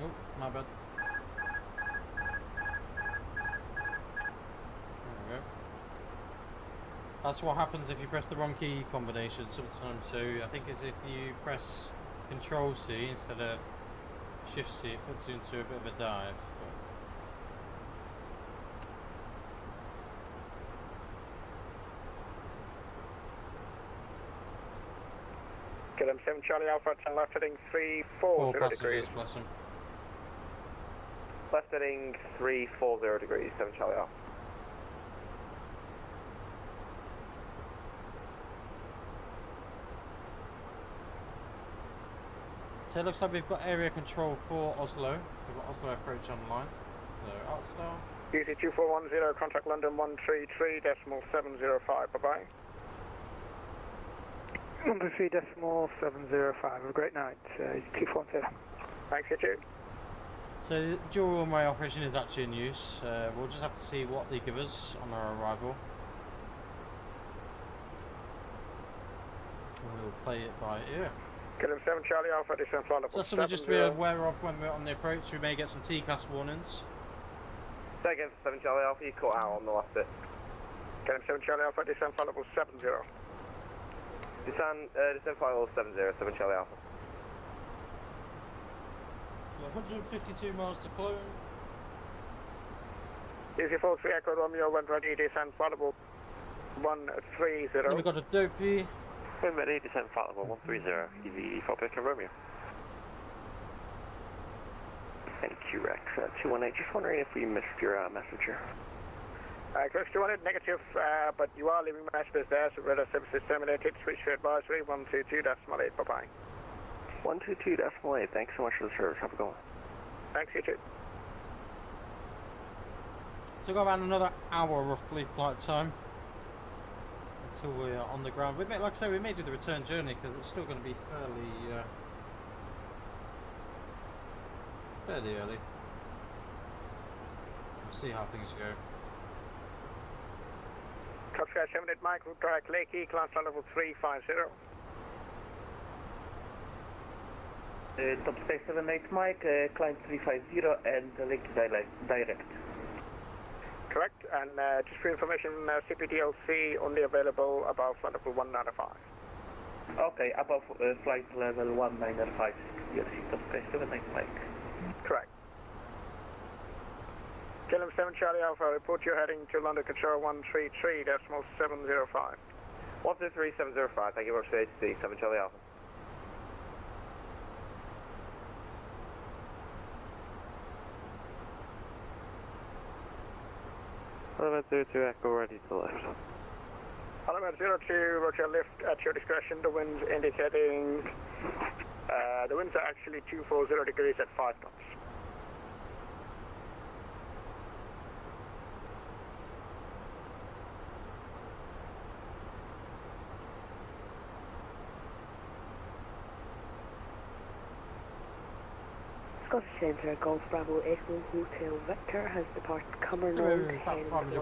Nope, my bad. That's what happens if you press the wrong key combination sometimes. So I think it's if you press Control C instead of Shift C, it puts you into a bit of a dive.
KLM 7 Charlie Alpha, turn left heading 340 degrees.
Bless them.
Left heading 340 degrees, 7 Charlie Alpha.
So it looks like we've got area control for Oslo. We've got Oslo approach online. So Outstar.
UC 2410, contact London 133.705. Bye bye.
133.705. Have a great night. 2410.
Thanks, you too.
So dual runway operation is actually in use. We'll just have to see what they give us on our arrival. We'll play it by ear.
KLM 7 Charlie Alpha, descent flight level 70.
So that's something just to be aware of when we're on the approach. We may get some TCAS warnings.
Say again, 7 Charlie Alpha, you caught out on the last bit.
KLM 7 Charlie Alpha, descent flight level 70.
Descent flight level 70, 7 Charlie Alpha.
152 miles to Cologne.
Easy 43 Echo Romeo, when ready, descend flight level 130.
Then we've got a Dopey.
When ready, descend flight level 130, Easy 43 Echo Romeo.
And QREX 218, just wondering if we missed your message here.
QREX 218, negative, but you are leaving messages there, so radar services terminated. Switch to advisory 122.8, bye-bye.
122.8, thanks so much for the service, have a good one.
Thanks, you too.
So we've got about another hour roughly flight time until we're on the ground. We may, like I say, we may do the return journey because it's still going to be fairly early. We'll see how things go.
Top Sky 78 Mike, route direct Lakey, class level 350.
Top Sky 78 Mike, climb 350 and Lakey direct.
Correct, and just for information, CPDLC only available above flight level 195.
Okay, above flight level 195, CPDLC, Top Sky 78 Mike.
Correct. KLM 7 Charlie Alpha, report you're heading to London Control 133.705.
133.705, thank you very much, HC, 7 Charlie Alpha. Element 02, Echo, ready to lift.
Element 02, roger, lift at your discretion. The wind's indicating, the winds are actually 240 degrees at 5 knots.
Scottish Centre, Golf Bravo Echo Hotel Victor has departed Cumbernauld heading towards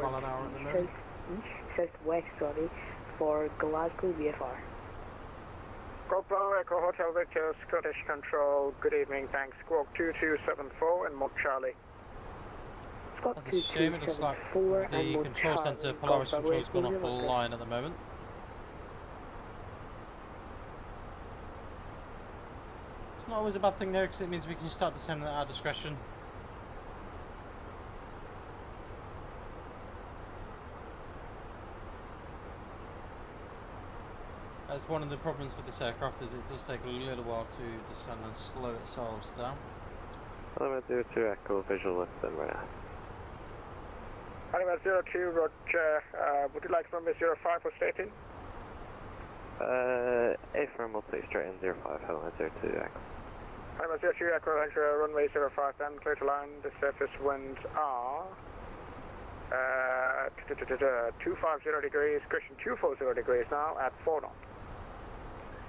southwest, for Glasgow VFR.
Golf Bravo Echo Hotel Victor, Scottish Control, good evening, thanks. Squawk 2274 and Mont Charlie.
Squawk
That's a shame, it looks like the control centre, Polaris control, has gone off the line at the moment. It's not always a bad thing though, because it means we can start descending at our discretion. That's one of the problems with this aircraft, is it does take a little while to descend and slow itself down.
Element 02, Echo, visual lift then right now.
Element 02, roger, would you like runway 05 for stating?
A-firm will take straight in 05, Element 02, Echo.
Element 02, Echo, enter runway 05 then, clear to land. The surface winds are 250 degrees, cushion 240 degrees now at 4 knots.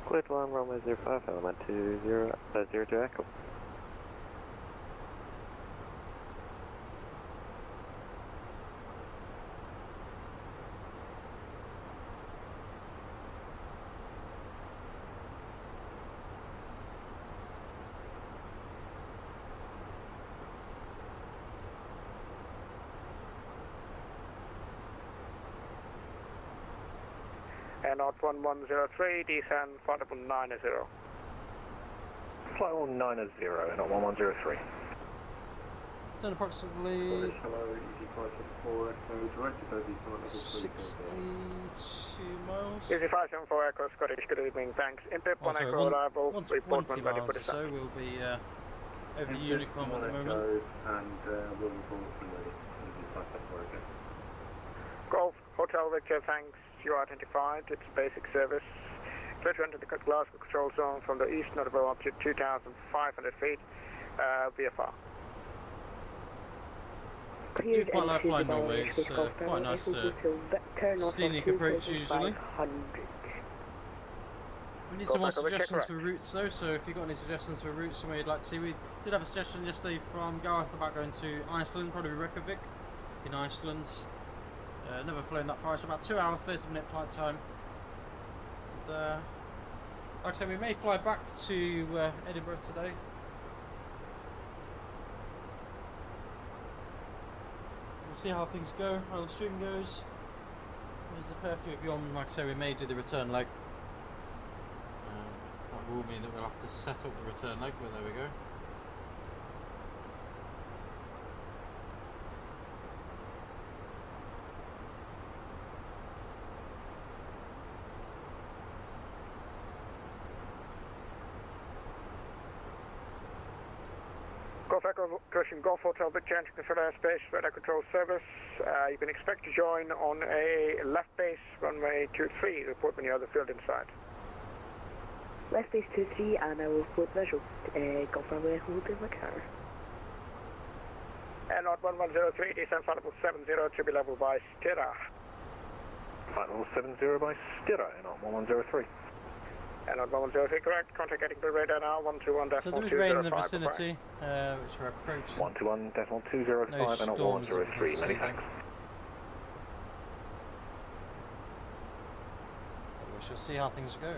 Clear to land, runway 05, Element 02, Echo.
Not 1103, descend flight level 90.
Flight level 90, not 1103.
Done approximately
Hello, EGPH 4 Echo, directed over flight level
62 miles.
EG574 Echo, Scottish, good evening, thanks. Inpip 1
Also,
Echo arrival,
120 miles or so, we'll be over the Unicorn at the moment.
And we'll report when ready. EG574 Echo.
Golf Hotel Victor, thanks. You are identified. It's basic service. Clear to enter the Glasgow control zone from the east, notable up to 2,500 feet. VFR.
I do quite like flying Norway. It's quite a nice scenic approach usually. We need some more suggestions for routes though, so if you've got any suggestions for routes somewhere you'd like to see. We did have a suggestion yesterday from Gareth about going to Iceland, probably Reykjavik in Iceland. Never flown that far, it's about 2 hour 30-minute flight time. And, like I said, we may fly back to Edinburgh today. We'll see how things go, how the stream goes. There's a fair few of you on, like I say, we may do the return leg. That will mean that we'll have to set up the return leg, but there we go.
Golf Echo Cushion Golf Hotel Victor entering the field airspace, radar control service. You can expect to join on a left base, runway 23. Report when you have the field inside.
Left base 23 and I will report visual. Golf Bravo Echo Hotel Victor.
And on 1103, descent flight level 70 to be level by Stira.
Flight level 70 by Stira and on 1103.
And on 1103, correct. Contact getting the radar now, 121.205.
So there is rain in the vicinity, which we're approaching.
121.205
No
and on
storms
103. Many thanks.
We shall see how things go.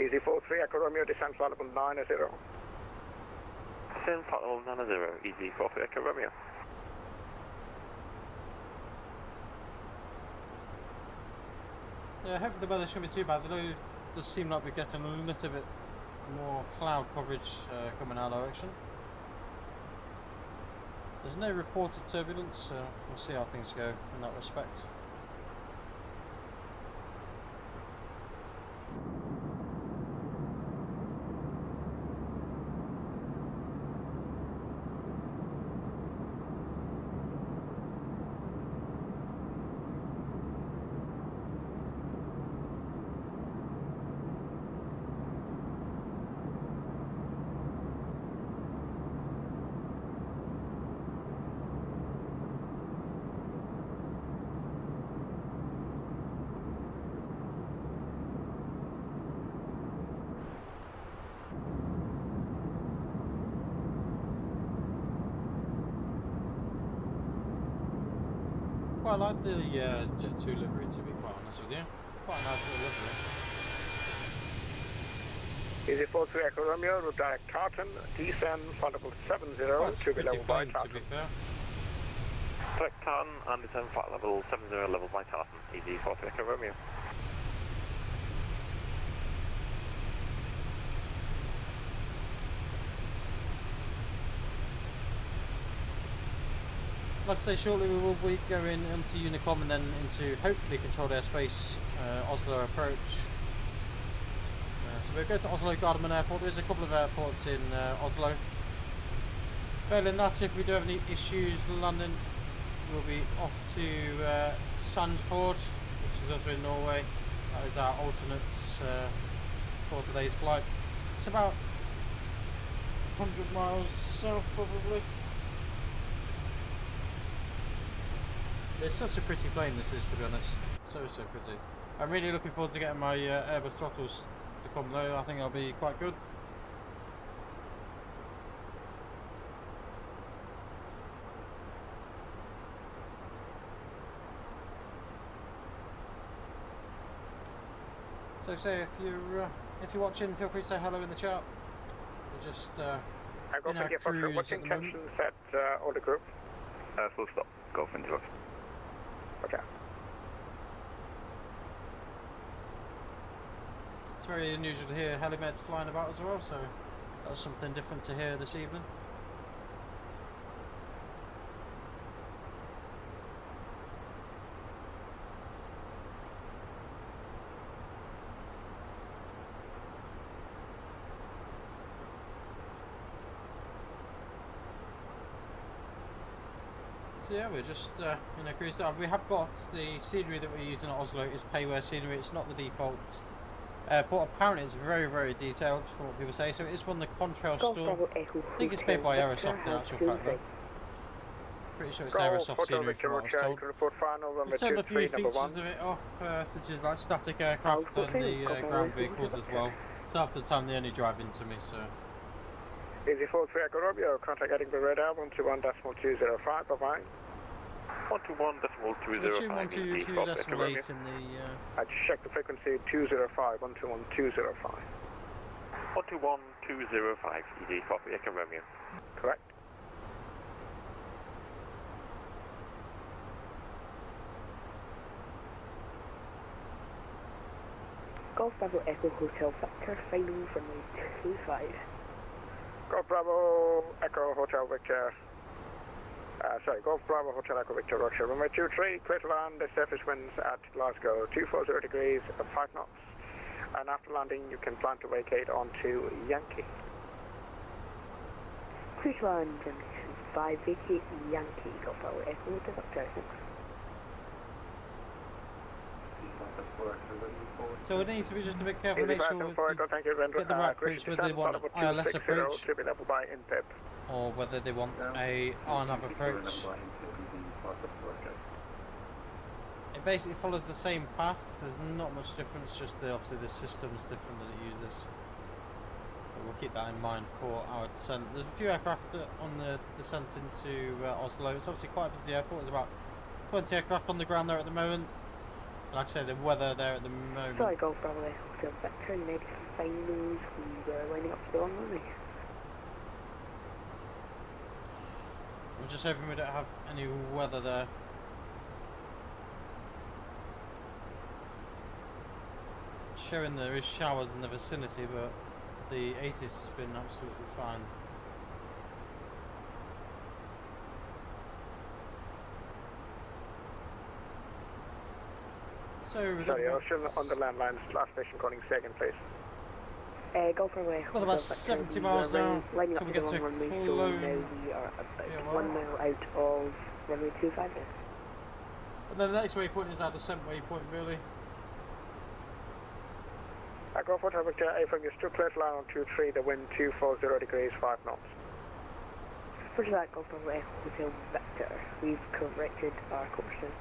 Easy 43, Echo Romeo, descent flight level 90.
Descent flight level 90, easy 43, Echo Romeo.
Yeah, hopefully the weather shouldn't be too bad, although it does seem like we're getting a little bit more cloud coverage coming our direction. There's no reported turbulence, so we'll see how things go in that respect. Quite like the Jet2 livery, to be quite honest with you. Quite a nice little livery.
Easy 43 Echo Romeo, route direct Tartan, descend flight level 70 to be level by Tartan.
To be fair.
Direct Tartan and descend flight level 70 level by Tartan, easy 43 Echo Romeo.
Like I say, shortly we will be going into Unicom and then into hopefully controlled airspace, Oslo approach. So we'll go to Oslo Gardermoen Airport. There's a couple of airports in Oslo. Failing that, if we do have any issues landing, we'll be off to fjord, which is also in Norway. That is our alternates for today's flight. It's about 100 miles south probably. It's such a pretty plane this is, to be honest. So pretty. I'm really looking forward to getting my Airbus throttles to come though. I think that'll be quite good. So say if you're watching, feel free to say hello in the chat. We're just
I go for Foxtrot. What's the intentions at all the group?
Full stop. Golf into
Okay.
It's very unusual to hear helimed flying about as well, so that's something different to hear this evening. So yeah, we're just cruising down. We have got the scenery that we're using at Oslo is payware scenery. It's not the default airport. Apparently it's very, very detailed from what people say. So it is from the Contrail store. I think it's made by Aerosoft in actual fact though. Pretty sure it's Aerosoft scenery from what I was told. We've turned a few features of it off, such as like static aircraft and the ground vehicles as well. So half the time they only drive into me, so.
Easy 43 Echo Romeo, contact Edinburgh radar 121.205, bye-bye.
121.205,
121.208 in the...
I just checked the frequency, 205, 121.205.
121.205, ED, copy, Echo Romeo.
Correct.
Golf Bravo Echo Hotel Victor, final runway 25.
Golf Bravo Echo Hotel Victor. Golf Bravo Hotel Echo Victor Roger. Runway 23, clear to land, surface winds at Glasgow, 240 degrees, 5 knots. And after landing, you can plan to vacate onto Yankee.
Cruise line junction by Vicky Yankee, Golf Bravo Echo with the Victor.
So it needs to be just a bit careful, make sure
thank you,
get the right approach, whether they want an ILS approach
to be level by INPIP.
or whether they want a RNAV approach. It basically follows the same path, there's not much difference, just obviously the system's different that it uses. But we'll keep that in mind for our descent. There's a few aircraft on the descent into Oslo. It's obviously quite a busy airport, there's about 20 aircraft on the ground there at the moment. Like I say, the weather there at the moment.
Sorry, Golf Bravo Hotel Vector, and maybe some finals. We were lining up to the wrong runway.
I'm just hoping we don't have any weather there. It's showing there is showers in the vicinity, but the ATIS has been absolutely fine.
Sorry, Ocean on the landlines, last station calling second, please.
Golf Runway.
Got about 70 miles now until we get to
Cologne. We are about 1 mile out of runway 25 now.
And then the next waypoint is our descent waypoint, really.
Go for Victor, A from still clear to land on 23, the wind 240 degrees, 5 knots.
Roger that, Golf Runway Hotel Vector. We've corrected our course.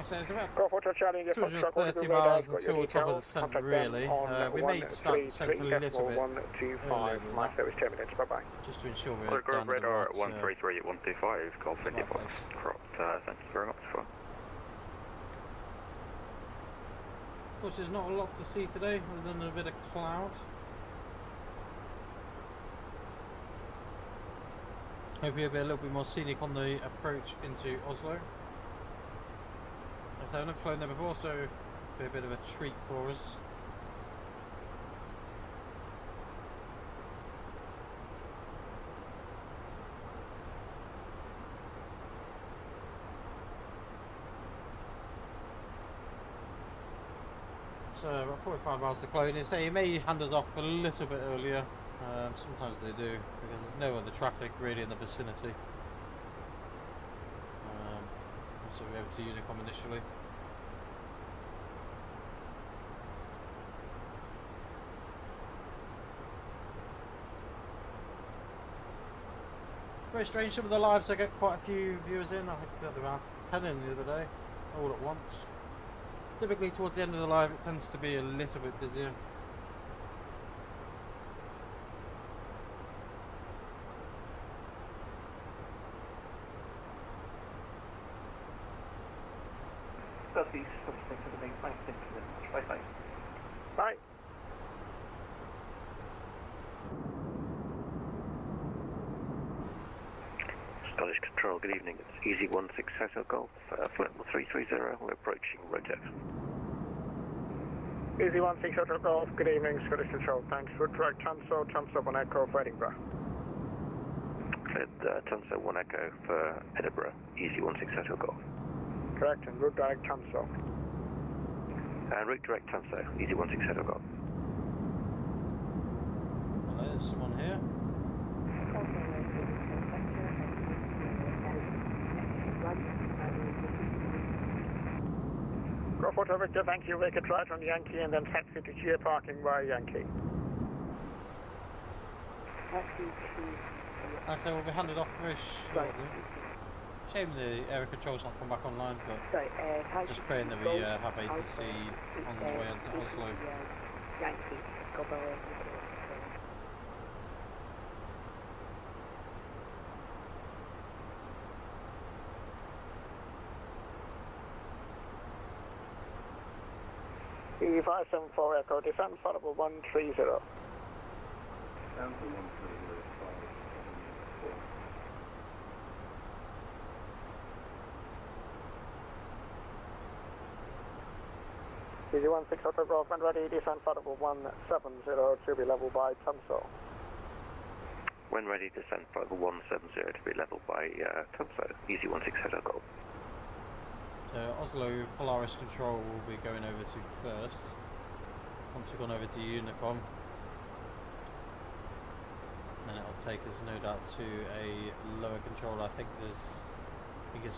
So it's about
Go for Charlie,
230 miles until the top of the descent, really. We may start the descent a little bit earlier than
my service 10 minutes, bye-bye.
Just to ensure we're down to the
radar
right,
133-125, Golf 55, cropped, thank you very much for.
Of course, there's not a lot to see today, other than a bit of cloud. Hope you'll be a little bit more scenic on the approach into Oslo. So I've never flown there before, so it'll be a bit of a treat for us. So about 45 miles to Cologne. So you may hand us off a little bit earlier. Sometimes they do, because there's no other traffic really in the vicinity. So we're over to Unicom initially. Very strange, some of the lives I get quite a few viewers in. I think we had about 10 in the other day, all at once. Typically towards the end of the live it tends to be a little bit busier.
Southeast, substation to the main flight, thank you very much. Bye-bye.
Bye.
Scottish Control, good evening. It's Easy 16 Hotel Golf, flight level 330, we're approaching Rotet.
Easy 16 Hotel Golf, good evening, Scottish Control, thanks. Route direct Tunso 1 Echo for Edinburgh.
Cleared Tunso 1 Echo for Edinburgh, Easy 16 Hotel Golf.
Correct, and route direct Tunso.
And route direct Tunso, Easy 16 Hotel Golf.
Hello, there's someone here.
Go for Victor, thank you. Make it right on Yankee and then taxi to GA parking by Yankee.
Actually, we'll be handed off very shortly. Shame the air control's not come back online, but just praying that we have ATC on the way into Oslo.
Yankee, go by
E574 Echo, descent for level 130. Easy 16 Hotel Golf and ready, descent for level 170 to be level by Tunso.
When ready, descend flight level 170 to be level by topside. Easy 16 Golf.
So Oslo Polaris Control will be going over to first. Once we've gone over to Unicom, then it'll take us no doubt to a lower control. I think it's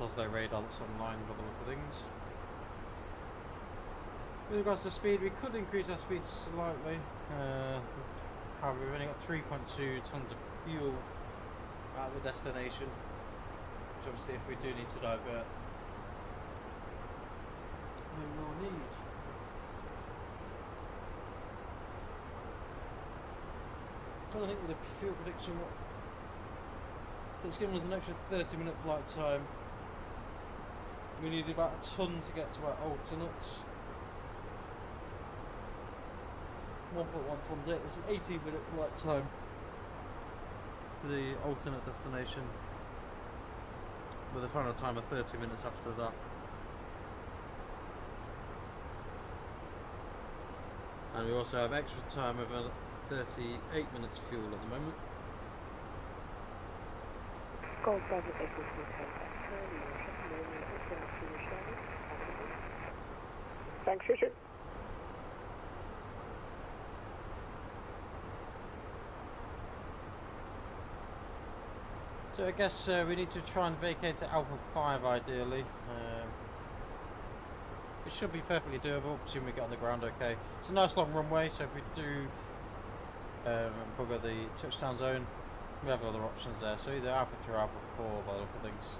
Oslo radar that's online by the look of things. With regards to speed, we could increase our speed slightly. However, we've only got 3.2 tons of fuel at the destination, which obviously if we do need to divert, we will need. I'm trying to think with the fuel prediction what. So it's given us an extra 30-minute flight time. We need about a ton to get to our alternates. 1.1 tons it. It's an 18-minute flight time for the alternate destination, with a final time of 30 minutes after that. And we also have extra time of 38 minutes fuel at the moment.
Thanks, Richard.
So I guess we need to try and vacate to Alpha 5 ideally. It should be perfectly doable, assuming we get on the ground okay. It's a nice long runway, so if we do bugger the touchdown zone, we have other options there. So either Alpha 3 or Alpha 4 by the look of things.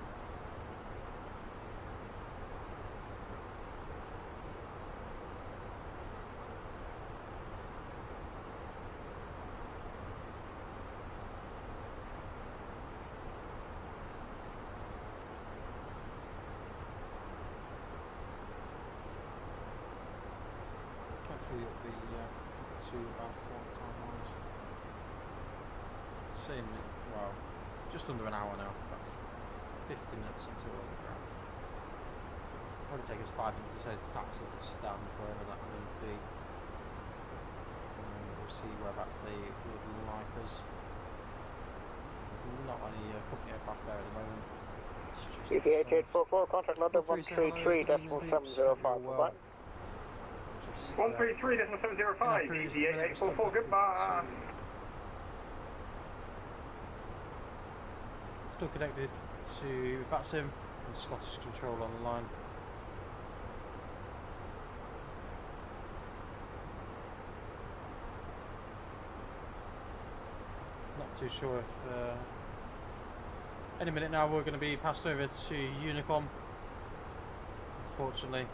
Hopefully it'll be to about 4 time wise. Same, well, just under an hour now, about 50 minutes until we're on the ground. Probably take us 5 minutes or so to taxi to stand wherever that may be. We'll see whereabouts they would like us. There's not any company aircraft there at the moment.
EGPH 844, contact London 133.705.
133.705, EGPH 844, goodbye.
Still connected to Batsim and Scottish Control on the line. Not too sure if any minute now we're going to be passed over to Unicom. Unfortunately,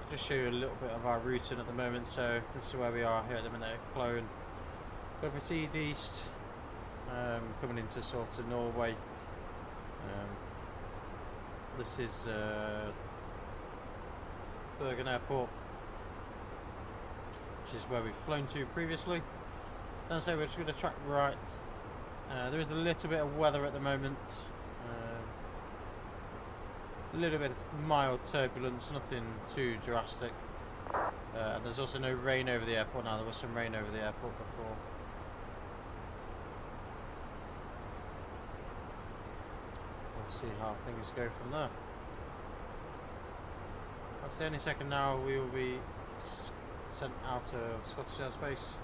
I'll just show you a little bit of our routing at the moment. So this is where we are here at the minute at Clone. We'll proceed east, coming into sort of Norway. This is Bergen Airport, which is where we've flown to previously. Then so we're just going to track right. There is a little bit of weather at the moment, a little bit of mild turbulence, nothing too drastic. And there's also no rain over the airport now. There was some rain over the airport before. See how things go from there. Like I say, any second now we will be sent out of Scottish airspace.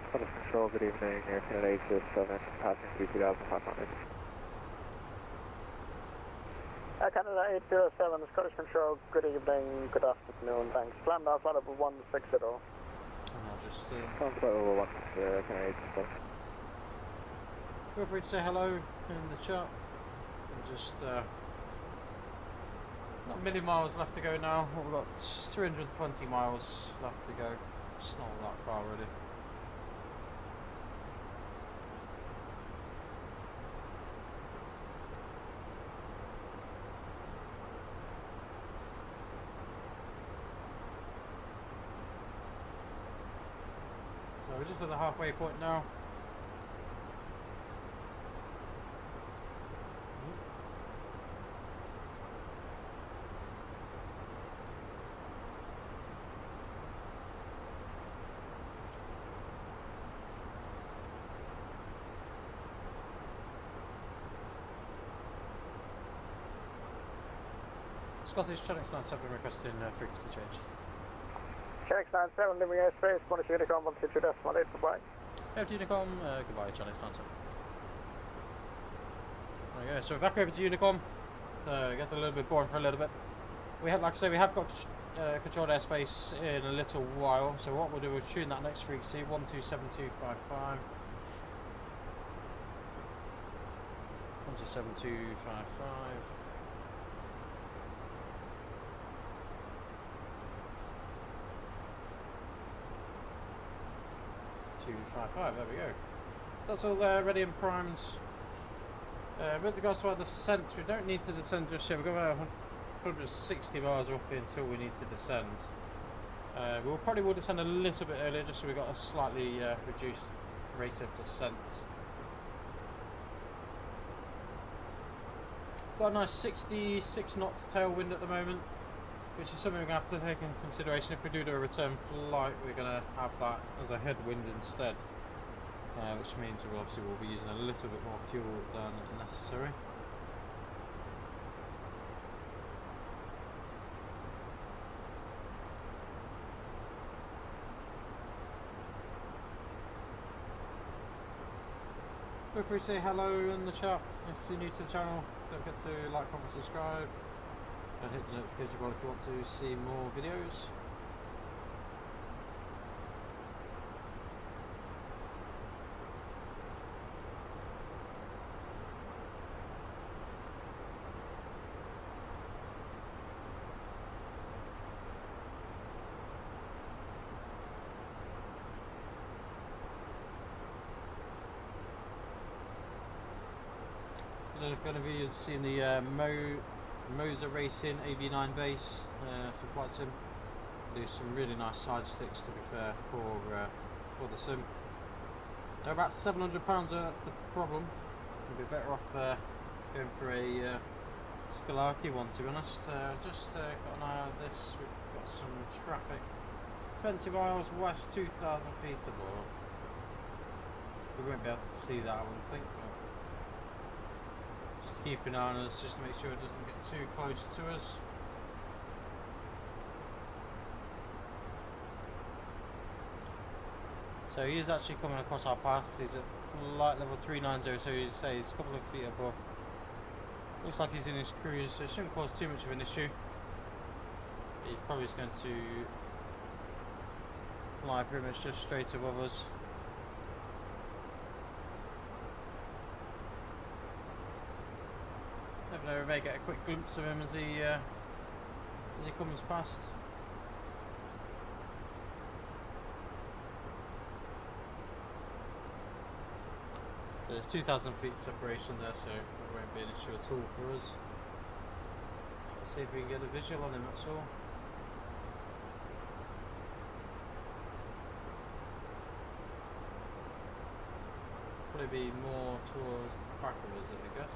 Scottish Control, good evening. Airplane 807, passing 32,500.
Canada 807, Scottish Control, good evening, good afternoon, thanks. Land off level 160.
And I'll just
Flight level 160, Canada 807.
feel free to say hello in the chat. Just not a million miles left to go now. We've got 320 miles left to go. It's not that far really. So we're just at the halfway point now. Scottish Channels 97 requesting frequency change.
Channels 97, leaving airspace, British Unicom, 122.8, bye-bye.
Over to Unicom, goodbye, Channels 97. There we go, so we're back over to Unicom. It gets a little bit boring for a little bit. We have, like I say, we have got controlled airspace in a little while, so what we'll do is tune that next frequency, 127255. 127255. There we go. So that's all ready and primed. With regards to our descent, we don't need to descend just yet. We've got about 160 miles roughly until we need to descend. We probably will descend a little bit earlier just so we've got a slightly reduced rate of descent. Got a nice 66 knots tailwind at the moment, which is something we're going to have to take into consideration. If we do a return flight, we're going to have that as a headwind instead, which means we obviously will be using a little bit more fuel than necessary. Feel free to say hello in the chat if you're new to the channel. Don't forget to like, comment, subscribe, and hit the notification bell if you want to see more videos. We're going to be seeing the Moser Racing AB9 base for Flight Sim. Do some really nice side sticks, to be fair, for the sim. They're about £700 though, that's the problem. We'd be better off going for a Scalarchy one, to be honest. Just got an eye on this. We've got some traffic. 20 miles west, 2,000 feet above. We won't be able to see that, I wouldn't think. Just keep an eye on us, just to make sure it doesn't get too close to us. So he is actually coming across our path. He's at flight level 390, so he's a couple of feet above. Looks like he's in his cruise, so it shouldn't cause too much of an issue. He's probably just going to fly pretty much just straight above us. Never know, we may get a quick glimpse of him as he comes past. So there's 2,000 feet separation there, so it won't be an issue at all for us. Let's see if we can get a visual on him, that's all. Probably be more towards the back of us, I guess.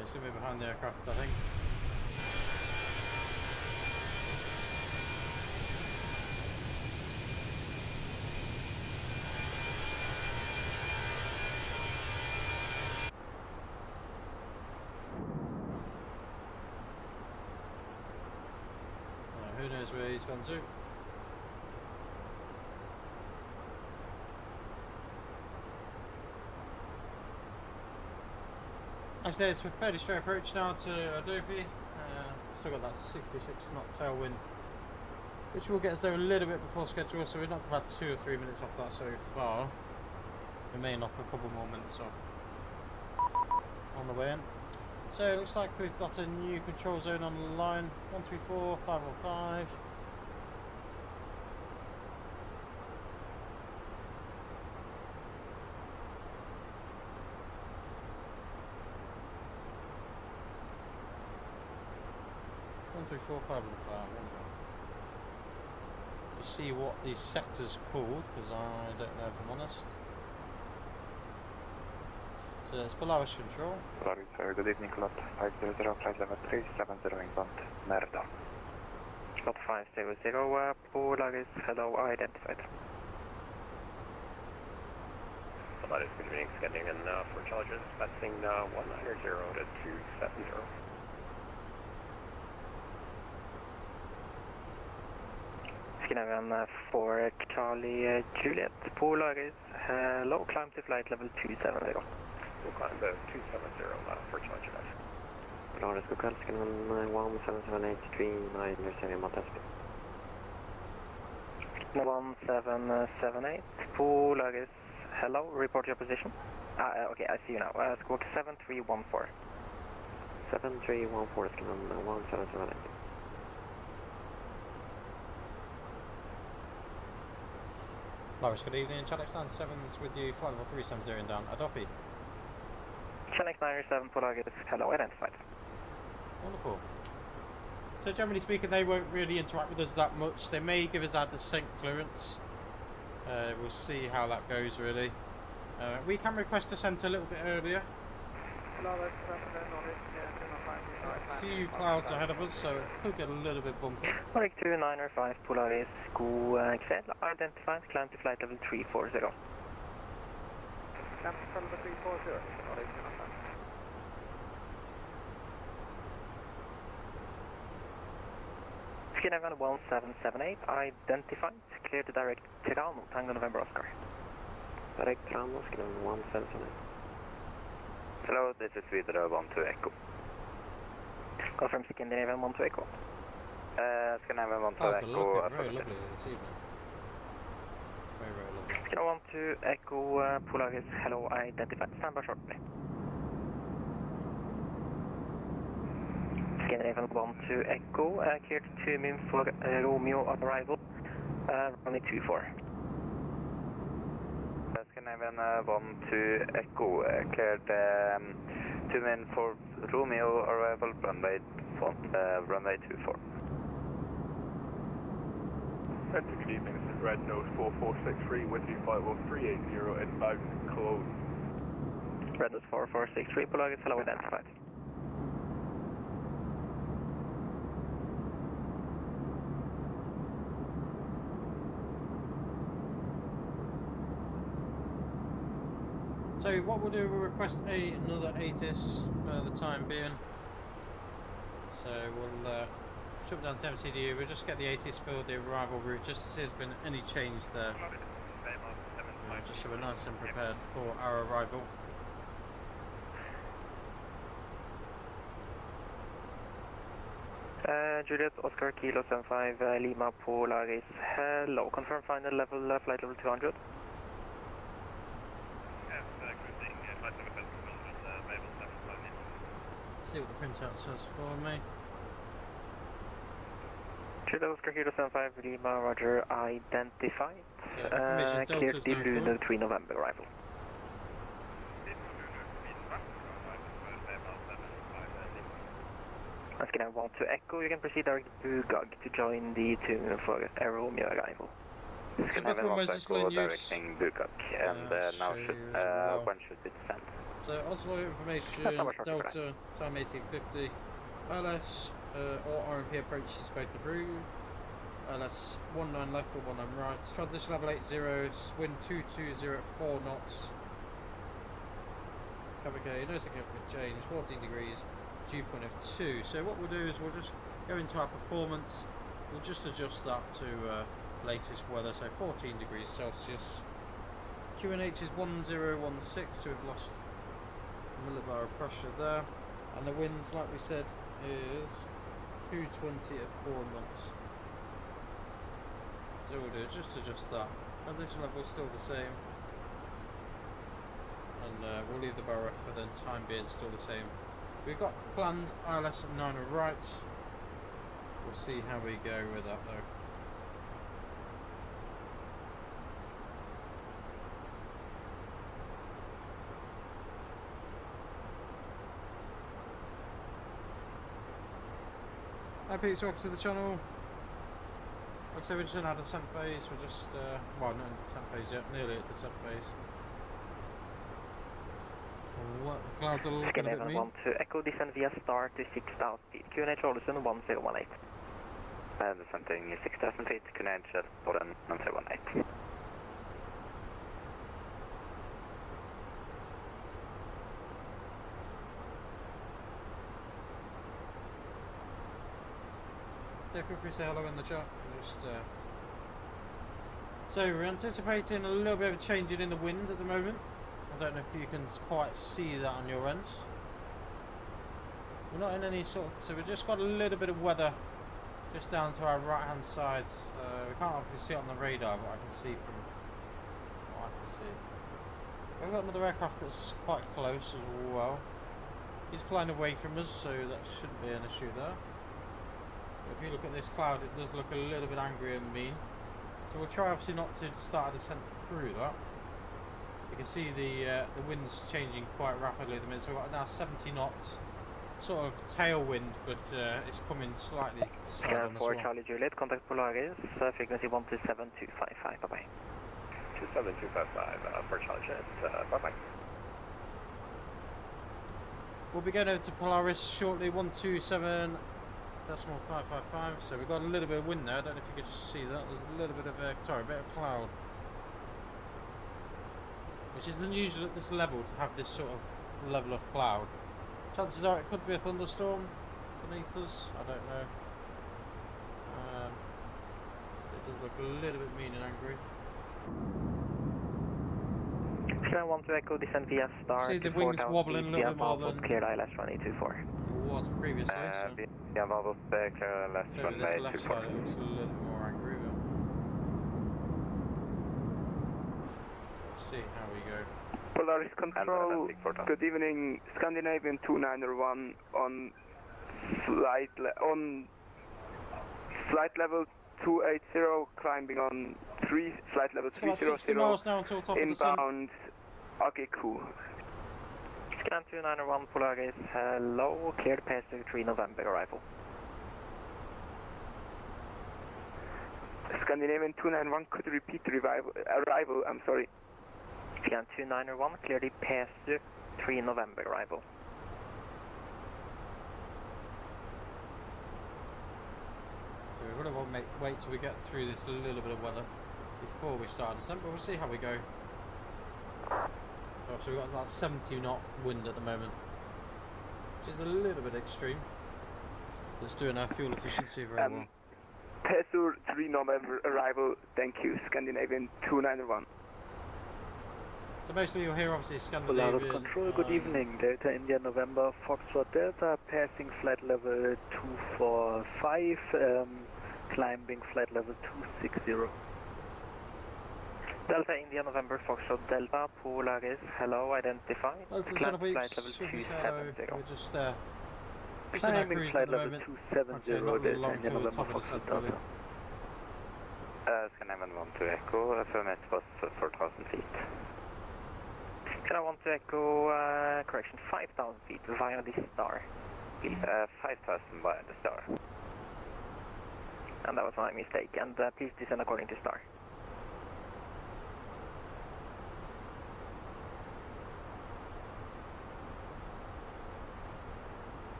It's going to be behind the aircraft, I think. Who knows where he's gone to? Like I say, it's a fairly straight approach now to Adobe. Still got that 66 knot tailwind, which will get us there a little bit before schedule, so we've knocked about 2 or 3 minutes off that so far. We may knock a couple more minutes off on the way in. So it looks like we've got a new control zone on the line, 134.515. You see what these sectors called, because I don't know if I'm honest. So it's Polaris control.
Polaris, good evening, lot 500, flight level 370 inbound, Merda. Spot 500, Polaris, hello, identified.
Polaris, good evening, scanning in for charges, passing 190 to 270.
Scanning for Charlie Juliet, Polaris, hello, climb to flight level 270.
We'll climb to 270 for charge of that.
Polaris, go call, scanning 177839, you're sending Montespi.
1778, Polaris, hello, report your position. Okay, I see you now. Squawk 7314.
7314, scanning 1778.
Lars, good evening. Channel X 97's with you, flight level 370 and down. Adopi.
Channel X97, Polaris, hello, identified.
Wonderful. So generally speaking, they won't really interact with us that much. They may give us our descent clearance. We'll see how that goes really. We can request descent a little bit earlier. A few clouds ahead of us, so it could get a little bit bumpy.
Mike 2905, Polaris, go Excel, identified, climb to flight level 340.
Climb to flight level 340.
Skinner 1778, identified, clear to direct Tirano, Tango November Oscar.
Direct Tirano, Skinner 1778.
Hello, this is Vidra 12 Echo. Confirm Scandinavian 12 Echo. Scandinavian 12
Echo.
Very
lovely this evening. Very, very lovely.
Skinner 12 Echo, Polaris, hello, identified, stand by shortly. Scandinavian 12 Echo, cleared to min for Romeo on arrival, runway 24. Scandinavian 12 Echo, cleared to min for Romeo arrival, runway 24.
Good evening, this is Red Nose 4463 with you, flight level 380 inbound, close.
Red Nose 4463, Polaris, hello, identified.
So what we'll do, we'll request another ATIS for the time being. So we'll jump down to MCDU, we'll just get the ATIS for the arrival route just to see if there's been any change there. Just so we're nice and prepared for our arrival.
Juliet, Oscar, Kilo 75, Lima, Polaris, hello, confirm final level, flight level 200.
See what the printout says for me.
Juliet, Oscar, Kilo 75, Lima, Roger, identified. Clear to Luno 3 November arrival. Skinner 12 Echo, you can proceed direct to Bugag to join the tune for Romeo arrival.
Skinner 12 Echo
directing Bugag, and now when should it descend?
So Oslo information, Delta, time 1850, LS, or RMP approaches both the route, LS 19 left or 19 right, transition level 80, wind 2204 knots, cover K, no significant change, 14 degrees, dew point of 2. So what we'll do is we'll just go into our performance, we'll just adjust that to latest weather, so 14 degrees Celsius. QNH is 1016, so we've lost a millibar of pressure there, and the wind, like we said, is 220 at 4 knots. So we'll do is just adjust that. Transition level is still the same, and we'll leave the borough for the time being still the same. We've got planned ILS at 9 right. We'll see how we go with that though. Hi Pete, welcome to the channel. Like I said, we're just in our descent phase. We're just, well, not in the descent phase yet, nearly at the descent phase. What? The clouds are looking a bit mean.
12 Echo, descend via star to 6000 feet. QNH Olsen 1018. Descending 6,000 feet, Canadian jet for an 918.
Yeah, feel free to say hello in the chat. Just, So we're anticipating a little bit of a change in the wind at the moment. I don't know if you can quite see that on your end. We're not in any sort of... So we've just got a little bit of weather just down to our right hand side. We can't obviously see it on the radar, but I can see from what I can see. We've got another aircraft that's quite close as well. He's flying away from us, so that shouldn't be an issue there. But if you look at this cloud, it does look a little bit angry and mean. So we'll try obviously not to start a descent through that. You can see the wind's changing quite rapidly at the minute. So we've got now 70 knots, sort of tailwind, but it's coming slightly side on as well.
Charlie Juliet, contact Polaris, frequency 127255, bye bye.
27255 for Charlie Juliet, bye bye.
We'll be going over to Polaris shortly, 127.555. So we've got a little bit of wind there. I don't know if you could just see that. There's a little bit of a bit of cloud, which is unusual at this level to have this sort of level of cloud. Chances are it could be a thunderstorm beneath us. I don't know. It does look a little bit mean and angry.
I want to echo descent via star.
See the wings wobbling a little bit more than
cleared ILS runway 24.
It was previously. So
Yeah, Volvo clear ILS
so
runway
this left
24.
side it looks a little bit more angry. But let's see how we go.
Polaris Control, good evening. Scandinavian 291 on flight level 280, climbing on flight level 300,
60 miles now until top
inbound AGQ.
Scan 291 Polaris, hello, cleared passenger 3 November arrival.
Scandinavian 291, could you repeat the arrival, I'm sorry.
Scan 291, clearly passenger 3 November arrival.
So we're going to wait till we get through this little bit of weather before we start descent, but we'll see how we go. So we've got that 70 knot wind at the moment, which is a little bit extreme. It's doing our fuel efficiency very well.
Passenger 3 November arrival, thank you, Scandinavian 291.
So mostly you'll hear obviously Scandinavian...
Polaris Control, good evening, Delta India November, Foxtrot Delta, passing flight level 245, climbing flight level 260.
Delta India November, Foxtrot Delta, Polaris, hello, identified.
Flight level 270. We're just in our cruise at the moment. I'd say not long till the top of the descent really.
Scan 12 Echo, affirm at bus 4,000 feet. Can I want to echo, correction, 5,000 feet via the star. 5,000 via the star. And that was my mistake, and please descend according to star.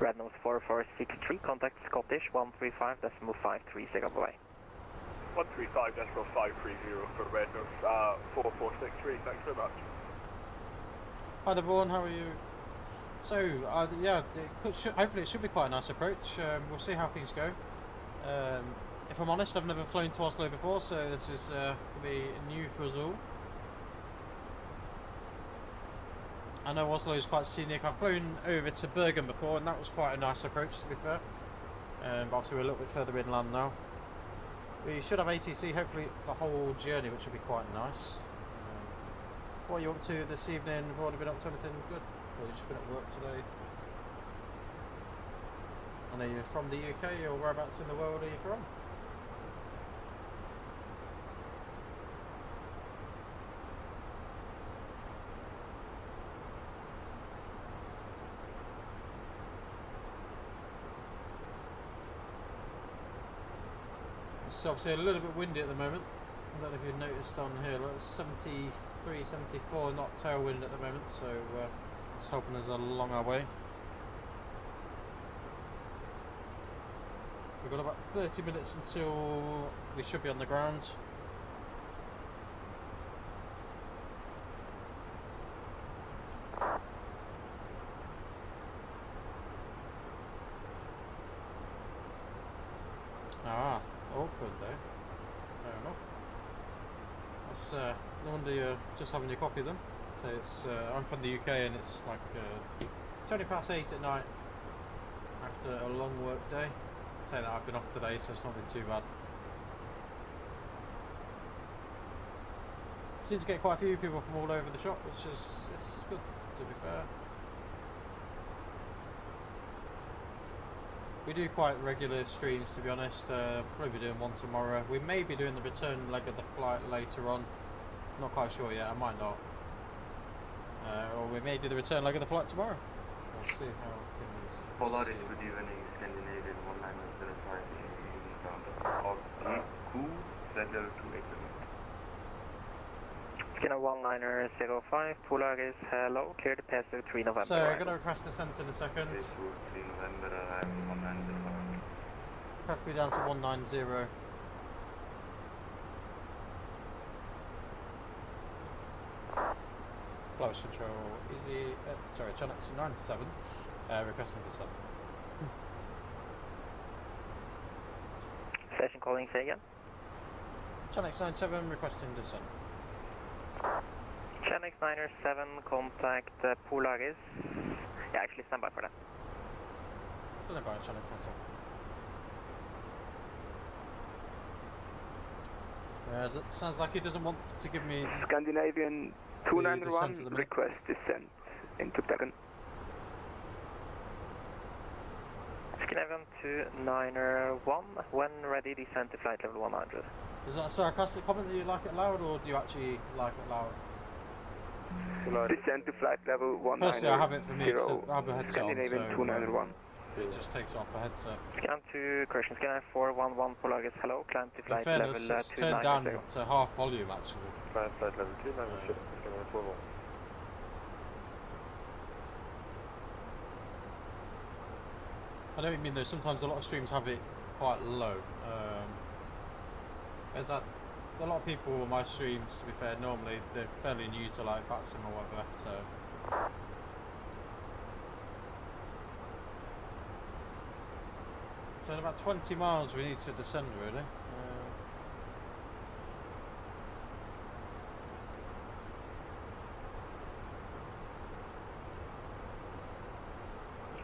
Red nose 4463, contact Scottish 135.530 away.
135.530 for Red nose 4463, thanks very much.
Hi there, Vaughan, how are you? So, yeah, hopefully it should be quite a nice approach. We'll see how things go. If I'm honest, I've never flown to Oslo before, so this is going to be new for us all. I know Oslo is quite scenic. I've flown over to Bergen before, and that was quite a nice approach, to be fair. But obviously we're a little bit further inland now. We should have ATC hopefully the whole journey, which will be quite nice. What are you up to this evening? Have you already been up to anything good? Or have you just been at work today? I know you're from the UK, or whereabouts in the world are you from? It's obviously a little bit windy at the moment. I don't know if you've noticed on here, look, it's 73, 74 knot tailwind at the moment, so it's helping us along our way. We've got about 30 minutes until we should be on the ground. Ah, awkward though. Fair enough. That's no wonder you're just having your coffee then. So it's I'm from the UK and it's like 20 past 8 at night after a long work day. Say that I've been off today, so it's not been too bad. Seem to get quite a few people from all over the shop, which is it's good, to be fair. We do quite regular streams, to be honest. Probably be doing one tomorrow. We may be doing the return leg of the flight later on. Not quite sure yet. I might not. Or we may do the return leg of the flight tomorrow. We'll see how things.
Polaris, good evening. Scandinavian 1905 inbound. Cool. Sender 287.
Scanner 1905, Polaris, hello, clear to pass through 3 November.
So, I'm going to request descent in a second.
3 November, 1905.
Craft me down to 190. Close control, easy, sorry, Channels 97, requesting descent.
Station calling, say again.
Channels 97, requesting descent.
Channels 97, contact Polaris. Yeah, actually stand by for that.
Stand by, Channels 97. That sounds like he doesn't want to give me
Scandinavian 291, request descent into Dagen.
Scandinavian 291, when ready, descent to flight level 100.
Is that a sarcastic comment that you like it loud, or do you actually like it loud?
Descent to flight level 190.
Personally, I have it for me, so I have a headset on, so
291.
It just takes off the headset.
Scan to correction, scanner 411 Polaris, hello, climb to flight level 290.
It's turned down to half volume actually.
Flight level 290, scanner 411.
I know what you mean though, sometimes a lot of streams have it quite low. There's that, a lot of people on my streams, to be fair, normally they're fairly new to like Batsim or whatever, so. So in about 20 miles we need to descend really.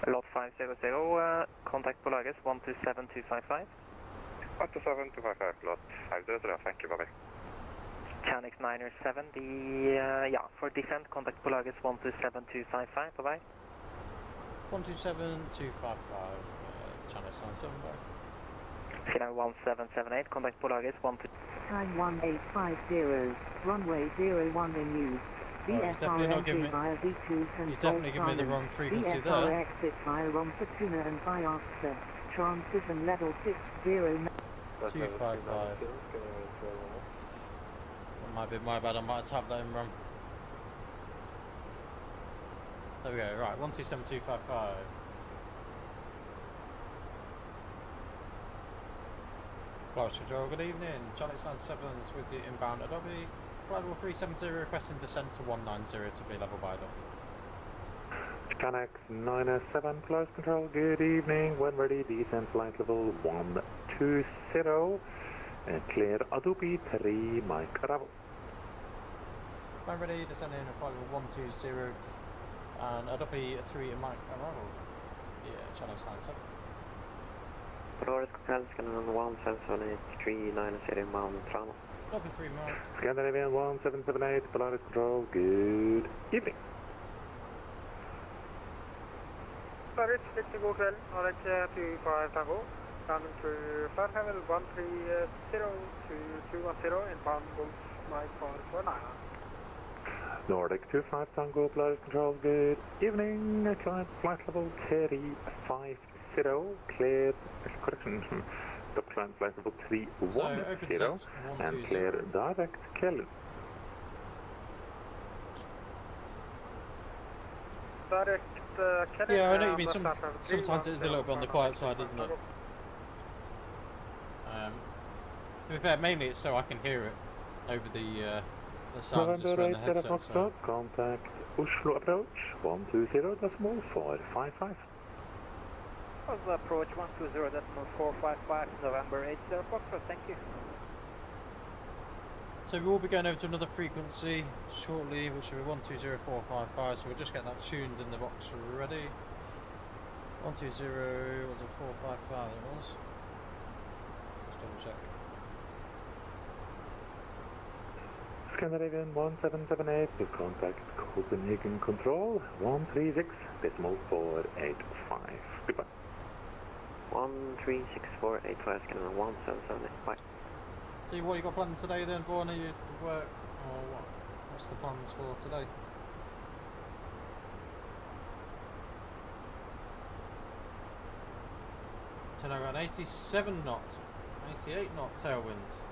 Lot 500, contact Polaris 127255.
127255, lot 500, thank you, bye-bye.
Channels 907, yeah, for descent, contact Polaris 127255, bye-bye.
127255, Channels 97, bye.
Scanner 1778, contact Polaris 12.
Time 1850, runway 01 in use.
He's definitely not giving me. He's definitely giving me the wrong frequency there.
Exit via Rom Fortuna and by after. Transition level 60.
255. That might be my bad. I might have tapped that in wrong. There we go. Right, 127255. Close control. Good evening. Channels 97's with the inbound Adobe. Flight level 370 requesting descent to 190 to be level by Adobe.
Canex 907, close control, good evening. When ready, descent flight level 120. And clear Adobe 3, Mike arrival.
When ready, descending flight level 120. And Adobe 3, Mike arrival. Yeah, Channel 97.
Polaris Hotel, Scandinavian 1778, 390 Mount Trano.
Adobe 3, Mike.
Scandinavian 1778, Polaris Control, good evening.
Paris, 60 god kväll, Alex 25 Tango, landing through flight level 130-210, inbound Gulf Mike 449.
Nordic 25 Tango, Polaris Control, good evening. Climb flight level 350, cleared, correction, the climb flight level 310, and clear direct Kelly.
Direct
yeah, I know what you mean. Sometimes it is a little bit on the quiet side, isn't it? To be fair, mainly it's so I can hear it over the sound just
November
around the
8
headset. So.
contact Oslo approach 120.455.
Oslo approach 120.455, November 80 Foxtrot, thank you.
So we will be going over to another frequency shortly, which will be 120.455. So we'll just get that tuned in the box ready. 120, was it 455 it was? Let's double check.
Scandinavian 1778 to contact Copenhagen Control 136.485. Goodbye.
136.485, Scandinavian 1778. Bye.
So what you got planned today then, Vaughan? Are you at work or what? What's the plans for today? Turn around 87 knot, 88 knot tailwind.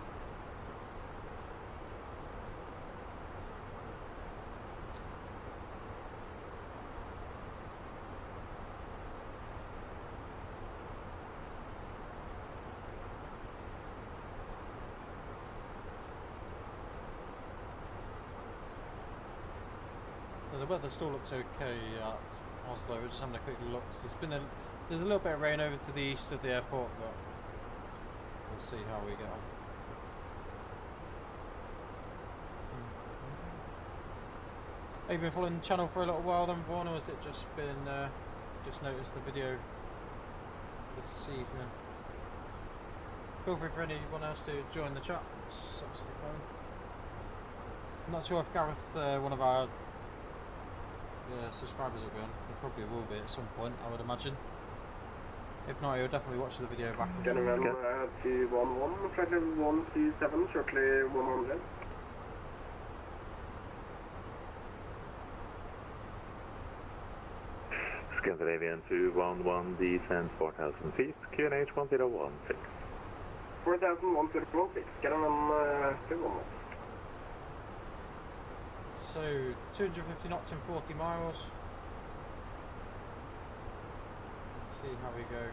The weather still looks okay at Oslo. We're just having a quick look. So there's a little bit of rain over to the east of the airport, but we'll see how we get on. Have you been following the channel for a little while then, Vaughan, or has it just been just noticed the video this evening? Feel free for anyone else to join the chat. It's absolutely fine. I'm not sure if Gareth, one of our subscribers will be on. He probably will be at some point, I would imagine. If not, he'll definitely watch the video back and
General 211, flight level 137, shortly 100.
Scandinavian 211 descent 4,000 feet, QNH 1016.
4,116, Gardermoen 211.
So 250 knots in 40 miles. Let's see how we go.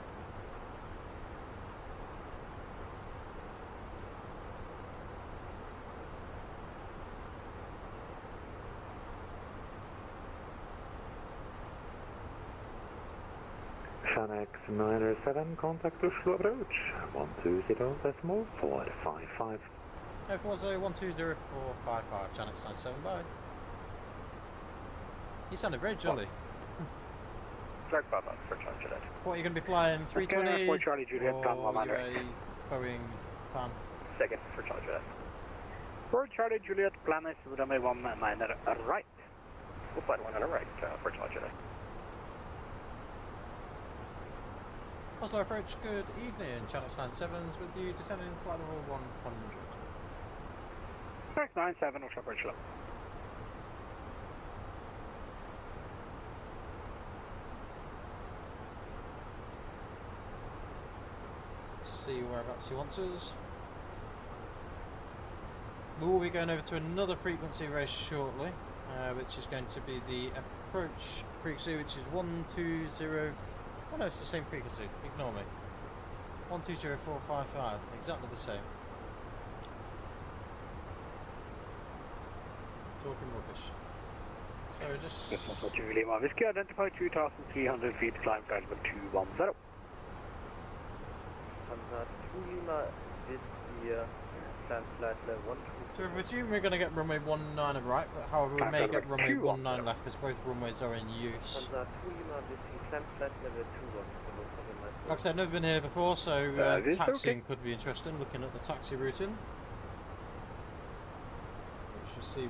Shanx 907, contact Oslo approach 120.455.
F was a 120.455, Janix 97, bye. You sounded very jolly.
Flight Bravo for Charlie Juliet.
What, are you going to be flying 320
for Charlie Juliet,
or
Commander.
a Boeing plan?
Second for Charlie Juliet.
For Charlie Juliet, plan is runway 19 right.
We'll fly 100 right for Charlie Juliet.
Oslo approach, good evening. Channel 97's with you, descending flight level 100.
Correct 97, Oslo approach low.
See whereabouts he wants us. We will be going over to another frequency race shortly, which is going to be the approach frequency, which is 120. Oh no, it's the same frequency. Ignore me. 120.455, exactly the same. Talking rubbish. So just.
This one's what you really want. Whiskey identify 2,300 feet, climb flight level 210.
So we assume we're going to get runway 19 right, but however we may get runway 19 left because both runways are in use. Like I said, I've never been here before, so taxiing could be interesting, looking at the taxi routing. We should see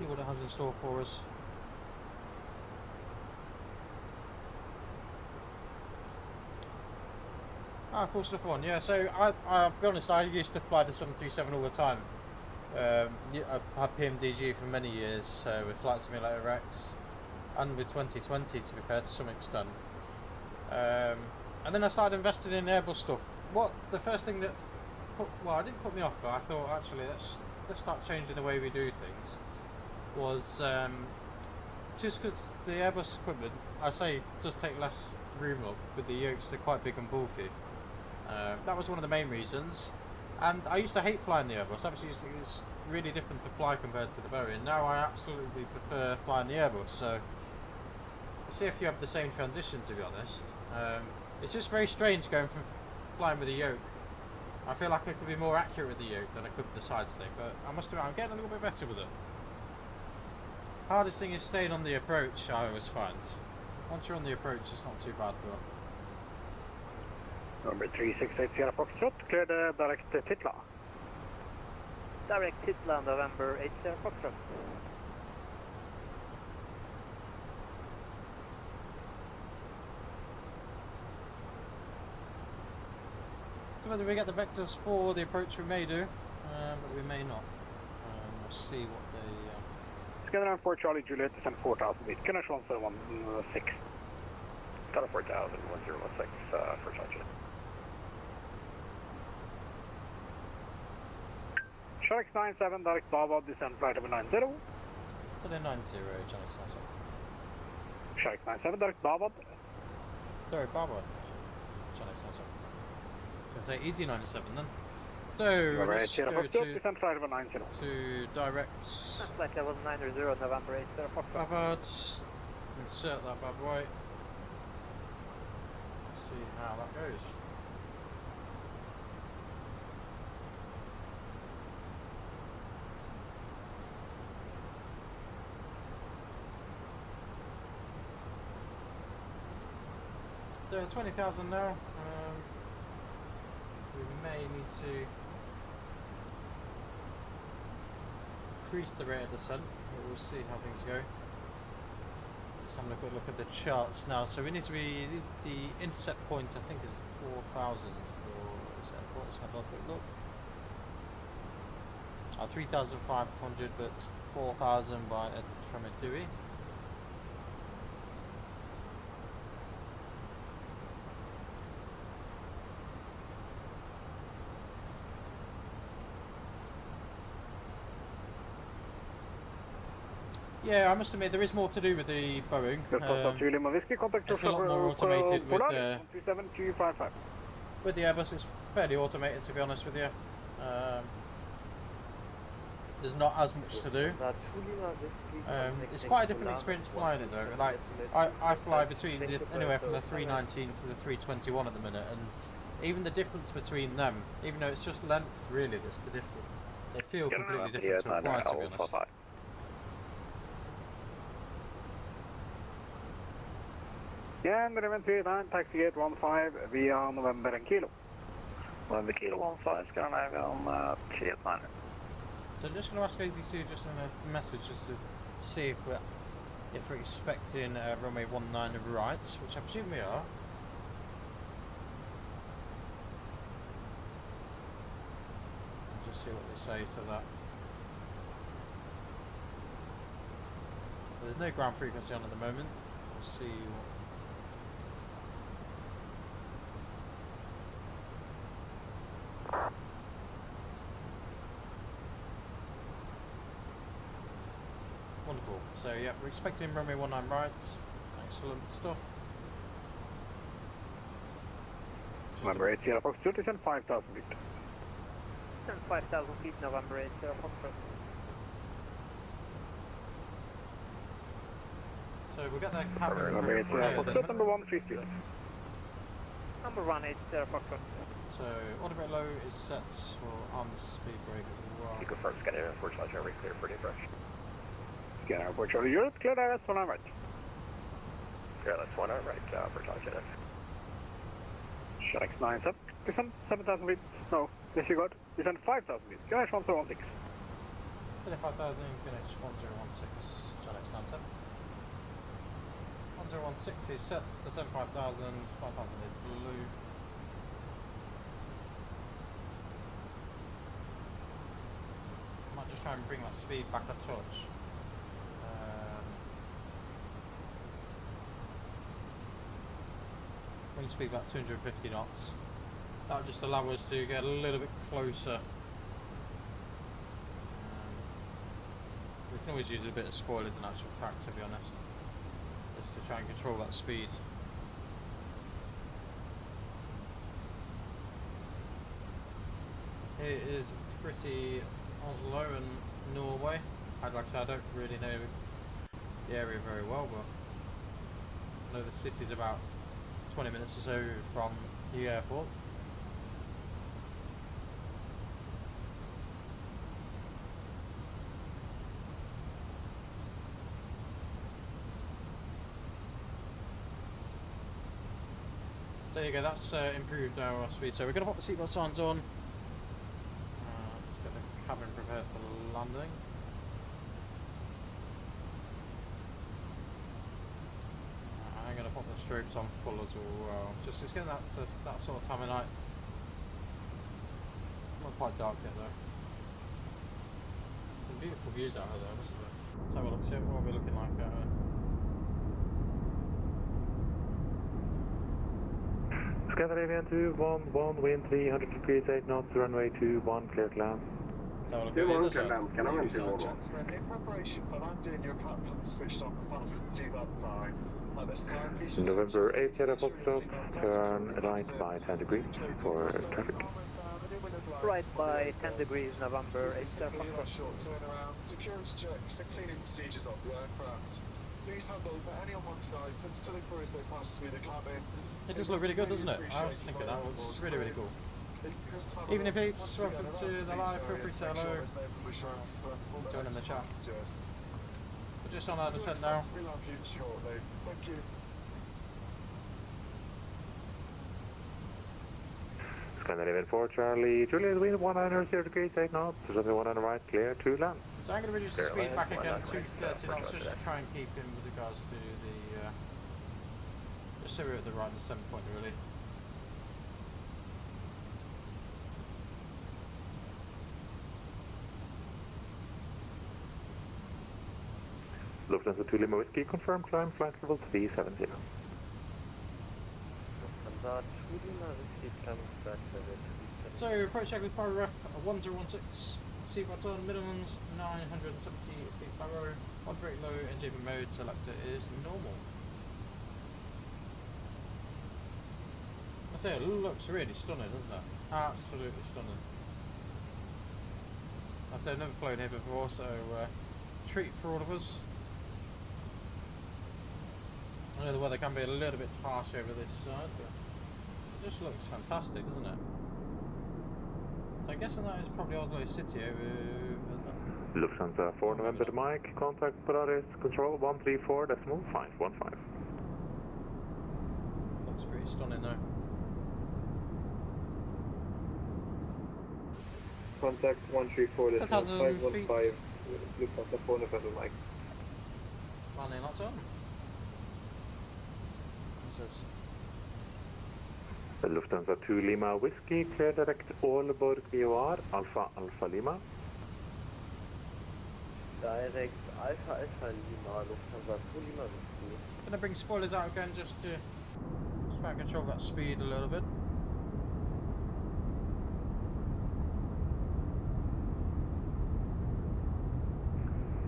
what it has in store for us. Ah, cool stuff on. Yeah, so I'll be honest, I used to fly the 737 all the time. I had PMDG for many years with Flight Simulator X and with 2020 to be fair to some extent. And then I started investing in Airbus stuff. The first thing that it didn't put me off, but I thought actually let's start changing the way we do things was just because the Airbus equipment, I say, does take less room up with the yokes, they're quite big and bulky. That was one of the main reasons. And I used to hate flying the Airbus. Obviously, it's really different to fly compared to the Boeing. Now I absolutely prefer flying the Airbus. So we'll see if you have the same transition, to be honest. It's just very strange going from flying with a yoke. I feel like I could be more accurate with the yoke than I could with the side stick, but I must admit I'm getting a little bit better with it. Hardest thing is staying on the approach, I always find. Once you're on the approach, it's not too bad, but...
Number 368 Sierra Foxtrot, clear the direct Titla.
Direct Titla, November 8 Sierra Foxtrot.
So whether we get the vectors for the approach, we may do, but we may not. We'll see what they...
Scanner 4 Charlie Juliet, descend 4,000 feet. Finish 1716.
Got a 4,000, 1016 for Charlie Juliet.
Shark 97, direct Baba, descend flight level 90.
So they're 90, Chinese 97.
Shark 97, direct Baba.
Sorry, Baba. Chinese 97. I was going to say easy 97 then. So let's go to direct
flight level 90, November 8 Sierra Foxtrot.
Bavard. Insert that bad boy. See how that goes. So 20,000 now. We may need to increase the rate of descent, but we'll see how things go. Just having a good look at the charts now. So we need to be, the intercept point I think is 4,000 for this airport. Let's have a quick look. 3,500, but 4,000 from a Dewey. Yeah, I must admit there is more to do with the Boeing. It's a lot more automated with the Airbus. It's fairly automated, to be honest with you. There's not as much to do. It's quite a different experience flying it though. Like I fly between anywhere from the 319 to the 321 at the minute, and even the difference between them, even though it's just length, really, that's the difference. They feel completely different to fly, to be honest.
Yeah, and November 39, taxi gate 15 via November and Kilo.
November Kilo 15, Skyline on Jet 9.
So I'm just going to ask ATC just in a message just to see if we're expecting runway 19 right, which I presume we are. I'll just see what they say to that. There's no ground frequency on at the moment. We'll see what... Wonderful. So yeah, we're expecting runway 19 right. Excellent stuff.
November 8 Sierra Foxtrot is 5,000 feet.
5,000 feet, November 8 Sierra Foxtrot.
So we'll get that cabin.
Number 8 Sierra Foxtrot, number 150.
Number 18 Sierra Foxtrot.
So automatic low is set for arm speed brake as well.
You go first, get in for Charlie Charlie, clear for the approach.
Scanner for Charlie Europe, clear direct 1 right.
Clear that's 1 right for Charlie Charlie.
Shark 9 up, descend 7,000 feet. No, disregard, descend 5,000 feet. Finish 1016.
25,000, finish 1016, Charlie 97. 1016 is set to 75,000, 5,000 is blue. Might just try and bring that speed back a touch. Bring speed back 250 knots. That would just allow us to get a little bit closer. We can always use a bit of spoil as an actual fact, to be honest, just to try and control that speed. It is pretty Oslo and Norway. I'd like to say I don't really know the area very well, but I know the city's about 20 minutes or so from the airport. So there you go, that's improved our speed. So we're going to pop the seatbelt signs on. Just get the cabin prepared for landing. I'm going to pop the strobes on full as well. Just it's getting that sort of time of night. Not quite dark yet though. Some beautiful views out of there, must have it. Let's have a look, see what we're looking like out here.
Scandinavian 211, wind 300 degrees, 8 knots, runway 21, clear to land.
So look at the other side.
Ladies and gentlemen, in preparation for landing, your captain switched on the fasten to that side. At this time, please
November 8 Sierra Foxtrot, turn right by 10 degrees for traffic.
Right by 10 degrees, November 8 Sierra Foxtrot.
Short turnaround, security checks and cleaning procedures of the aircraft. Please hand over any unwanted items to the crew as they pass through the cabin.
It does look really good, doesn't it? I was thinking that looks really, really cool. Even if it's welcome to the live, feel free to say hello. Join in the chat. We're just on our descent now.
Thank you.
Scandinavian 4 Charlie, Juliet, wind 190 degrees, 8 knots, runway 1 on the right, clear to land.
So I'm going to reduce the speed back again to 30 knots, just to try and keep in with regards to the just so we're at the right descent point really.
Lufthansa 2 Lima Whiskey, confirm climb flight level 370.
So approach check with power rep 1016, seatbelt on, minimums 970 feet barrow, on brake low, engine mode selector is normal. I say it looks really stunning, doesn't it? Absolutely stunning. I say I've never flown here before, so treat for all of us. I know the weather can be a little bit harsh over this side, but it just looks fantastic, doesn't it? So I'm guessing that is probably Oslo City over there.
Lufthansa 4 November to Mike, contact Polaris Control 134.515.
Looks pretty stunning though.
Contact 134.515.
1,000 feet.
Lufthansa 4 November Mike.
Landing lots on. This is.
Lufthansa 2 Lima Whiskey, clear direct Aalborg VOR, Alpha Alpha Lima.
Direct Alpha Alpha Lima, Lufthansa 2 Lima Whiskey.
Gonna bring spoilers out again just to try and control that speed a little bit.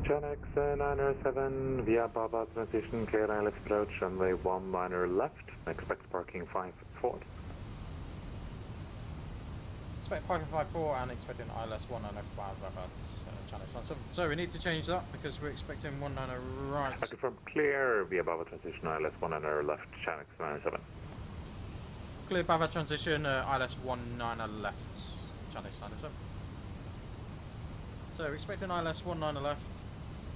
Chanex 907 via Baba transition, clear ILS approach, runway 19 left, expect parking 5 forward.
Expect parking 5 4 and expecting ILS 19 left by Chanex 97. So we need to change that because we're expecting 19 right.
I confirm clear via Baba transition, ILS 19 left, Chanex 97.
Clear Bava transition, ILS 19 left, Chanex 97. So we're expecting ILS 19 left.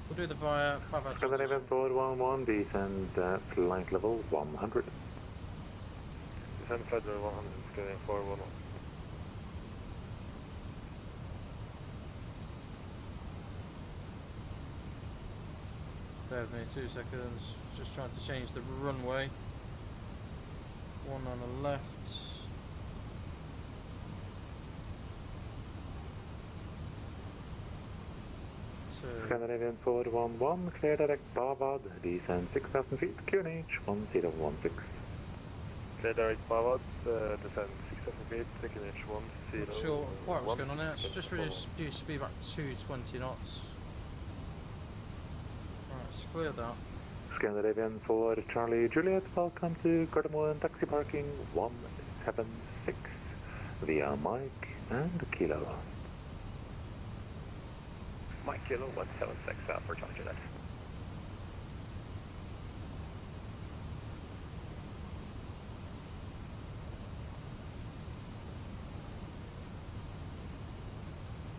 We'll do the via Bava transition.
Scandinavian 411, descend flight level 100.
Descend flight level 100, Scandinavian 411.
Bear with me 2 seconds, just trying to change the runway. 1 on the left. So
Scandinavian 411, clear direct Bavad, descend 6,000 feet, QNH 1016.
Clear direct Bavad, descend 6,000 feet, QNH 1016.
not sure quite what's going on there. Let's just reduce speed back to 20 knots. Right, let's clear that.
Scandinavian 4 Charlie Juliet, welcome to Gardermoen taxi parking 176. via Mike and Kilo.
Mike Kilo 176 for Charlie Jet.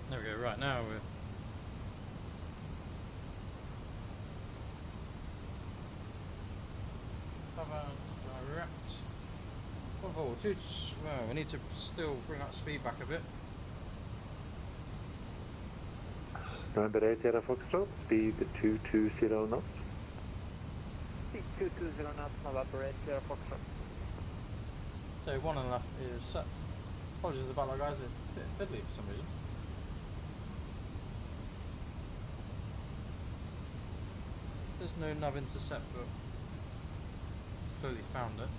There we go, right now we're direct. Oh, well, we need to still bring that speed back a bit.
November 8 Sierra Foxtrot, speed 220 knots.
Speed 220 knots, November 8 Sierra Foxtrot.
So one on the left is set. Apologies about that, guys, it's a bit fiddly for some reason. There's no nav intercept, but it's clearly found it.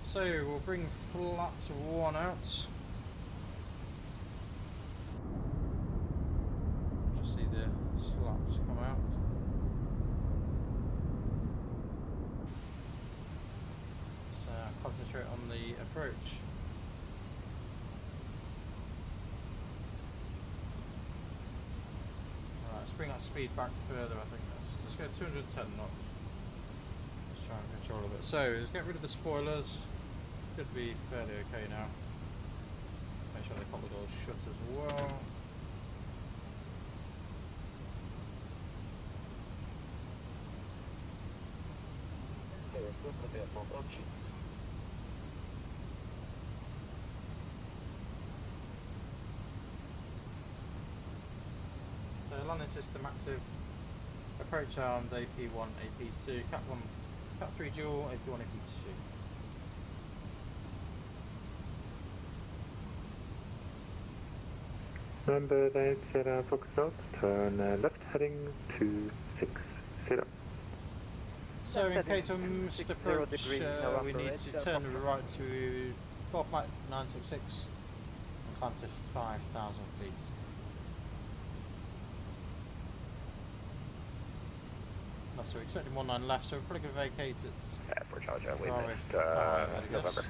So we'll bring flaps 1 out. Just see the slats come out. Let's concentrate on the approach. Alright, let's bring that speed back further, I think. Let's go 210 knots. Let's try and control a bit. So let's get rid of the spoilers. Should be fairly okay now. Make sure the copper doors shut as well. Landing system active. Approach armed AP1, AP2, Cat 1, Cat 3 dual, AP1, AP2.
Number 8 Sierra Foxtrot, turn left heading 260.
So in case of missed approach, we need to turn right to 4.966 and climb to 5,000 feet. So we're expecting 19 left, so we're probably going to vacate it.
For Charlie, we missed
November.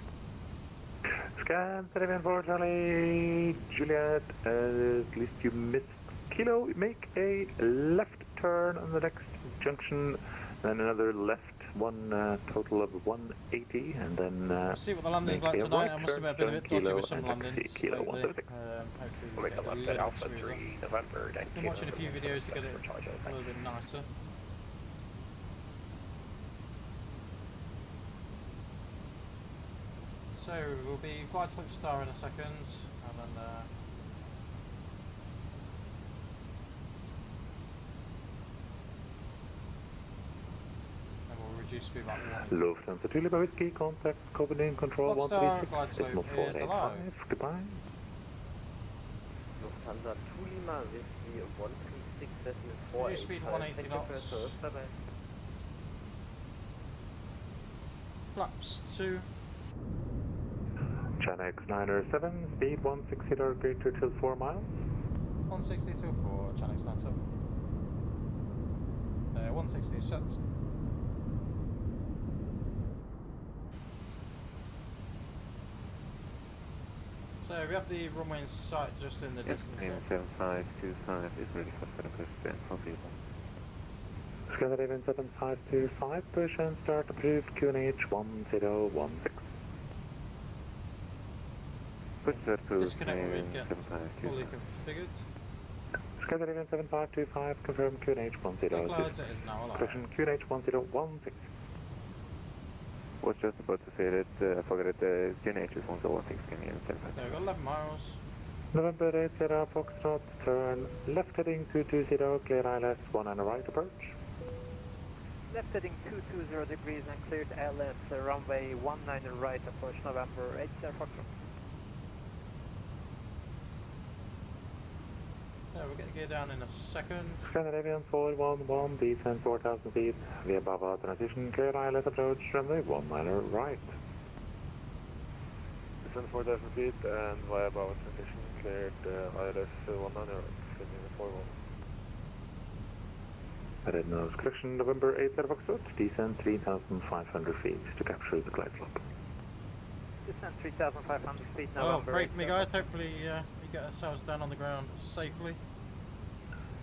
Scan 7 Charlie Juliet, at least you missed Kilo. Make a left turn on the next junction, then another left, one total of 180, and then
we'll see what the landing's like tonight. I must admit I've been a bit dodgy with some landings lately. Hopefully we'll get a little bit
Alpha 3 November.
I'm watching a few videos to get it a little bit nicer. So we'll be glide slope star in a second, and then we'll reduce speed back 1.
Lufthansa to Lima Whiskey, contact Copenhagen Control 136, Itmo 485, goodbye.
Lufthansa to Lima Whiskey 136,
reduce speed 180 knots. Flaps 2.
China X907, speed 160 greater till 4 miles.
160 till 4, China X97. 160 set. So we have the runway in sight just in the distance.
7525 is ready for push and possible. Scandinavian 7525, push and start approved, QNH 1016.
Disconnect when we get fully configured.
Scandinavian 7525, confirm QNH 1016.
Close it is now alive.
Question QNH 1016.
Was just about to say that I forgot that the QNH is 116. Can you tell that?
We've got 11 miles.
November 8 Sierra Foxtrot, turn left heading 220, clear ILS 1 and a right approach.
Left heading 220 degrees and cleared ILS, runway 19 and right approach, November 8 Sierra Foxtrot.
So we'll get the gear down in a second.
Scandinavian 411, descend 4,000 feet, via Bava transition, clear ILS approach, runway 19 right.
Descend 4,000 feet and via Bava transition, cleared ILS 19 right, sending 41.
Red nose correction, November 8 Sierra Foxtrot, descend 3,500 feet to capture the glide slope.
Descent 3,500 feet,
Well,
November.
pray for me, guys. Hopefully, we get ourselves down on the ground safely.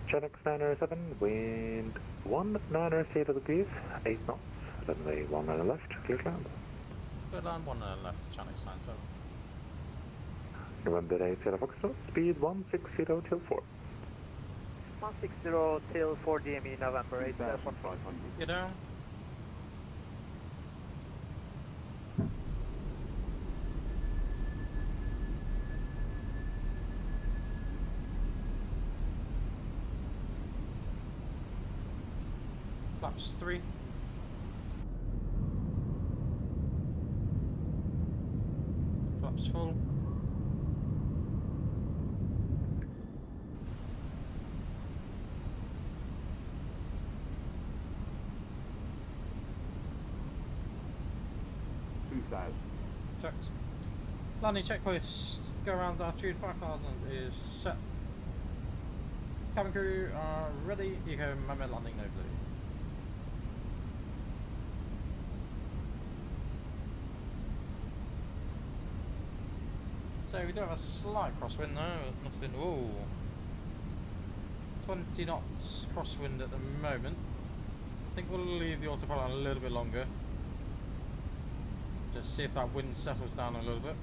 Channel 907, wind 19 degrees, 8 knots, runway 19 left, clear to land.
Good land, 1 left, channel 97.
November 8 Sierra Foxtrot, speed 160 till 4.
160 till 4 GME, November 8 Sierra Foxtrot.
Get down. Flaps 3. Flaps full. Checked. Landing checklist. Go around altitude 5,000 is set. Cabin crew are ready. Eco Mama landing no blue. So we do have a slight crosswind though, nothing. Whoa. 20 knots crosswind at the moment. I think we'll leave the autopilot a little bit longer. Just see if that wind settles down a little bit.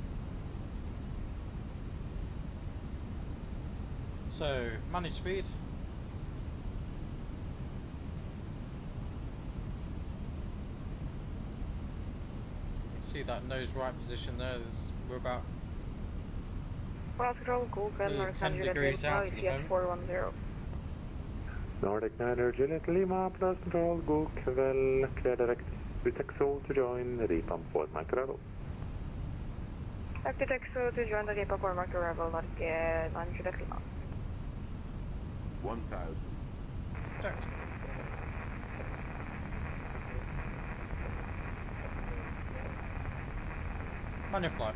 So, manage speed. You can see that nose right position there. We're about 10 degrees out at the moment.
410.
Nordic 9 Juliet Lima, plus control, go kväll, clear direct to Texel to join repump for Mike Arrival.
Back to Texel to join the repump for Mike Arrival, Nordic 9 Juliet Lima.
1000.
Checked. Manual flight.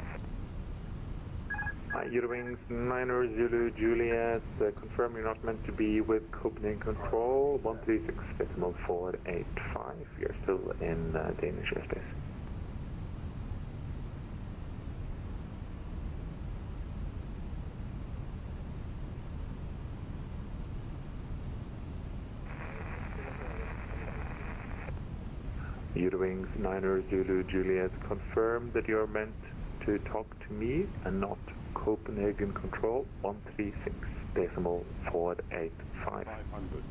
Eurowings 9 Zulu Juliet, confirm you're not meant to be with Copenhagen Control, 136.485, you're still in Danish airspace. Eurowings 9 Zulu Juliet, confirm that you're meant to talk to me and not Copenhagen Control, 136.485. 500.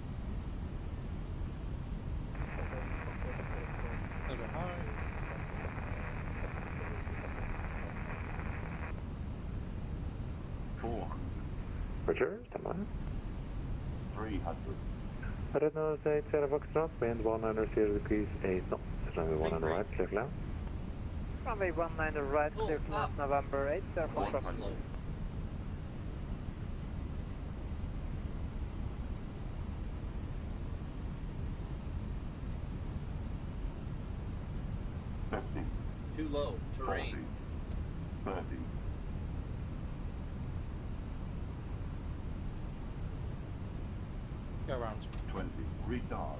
Roger, stand by. 300. Red nose 8 Sierra Foxtrot, wind 190 degrees 8 knots, runway 1 on the right, clear to land.
Runway 19 right, clear to land, November 8 Sierra Foxtrot.
Too low, terrain.
30.
Go around.
20. Retard.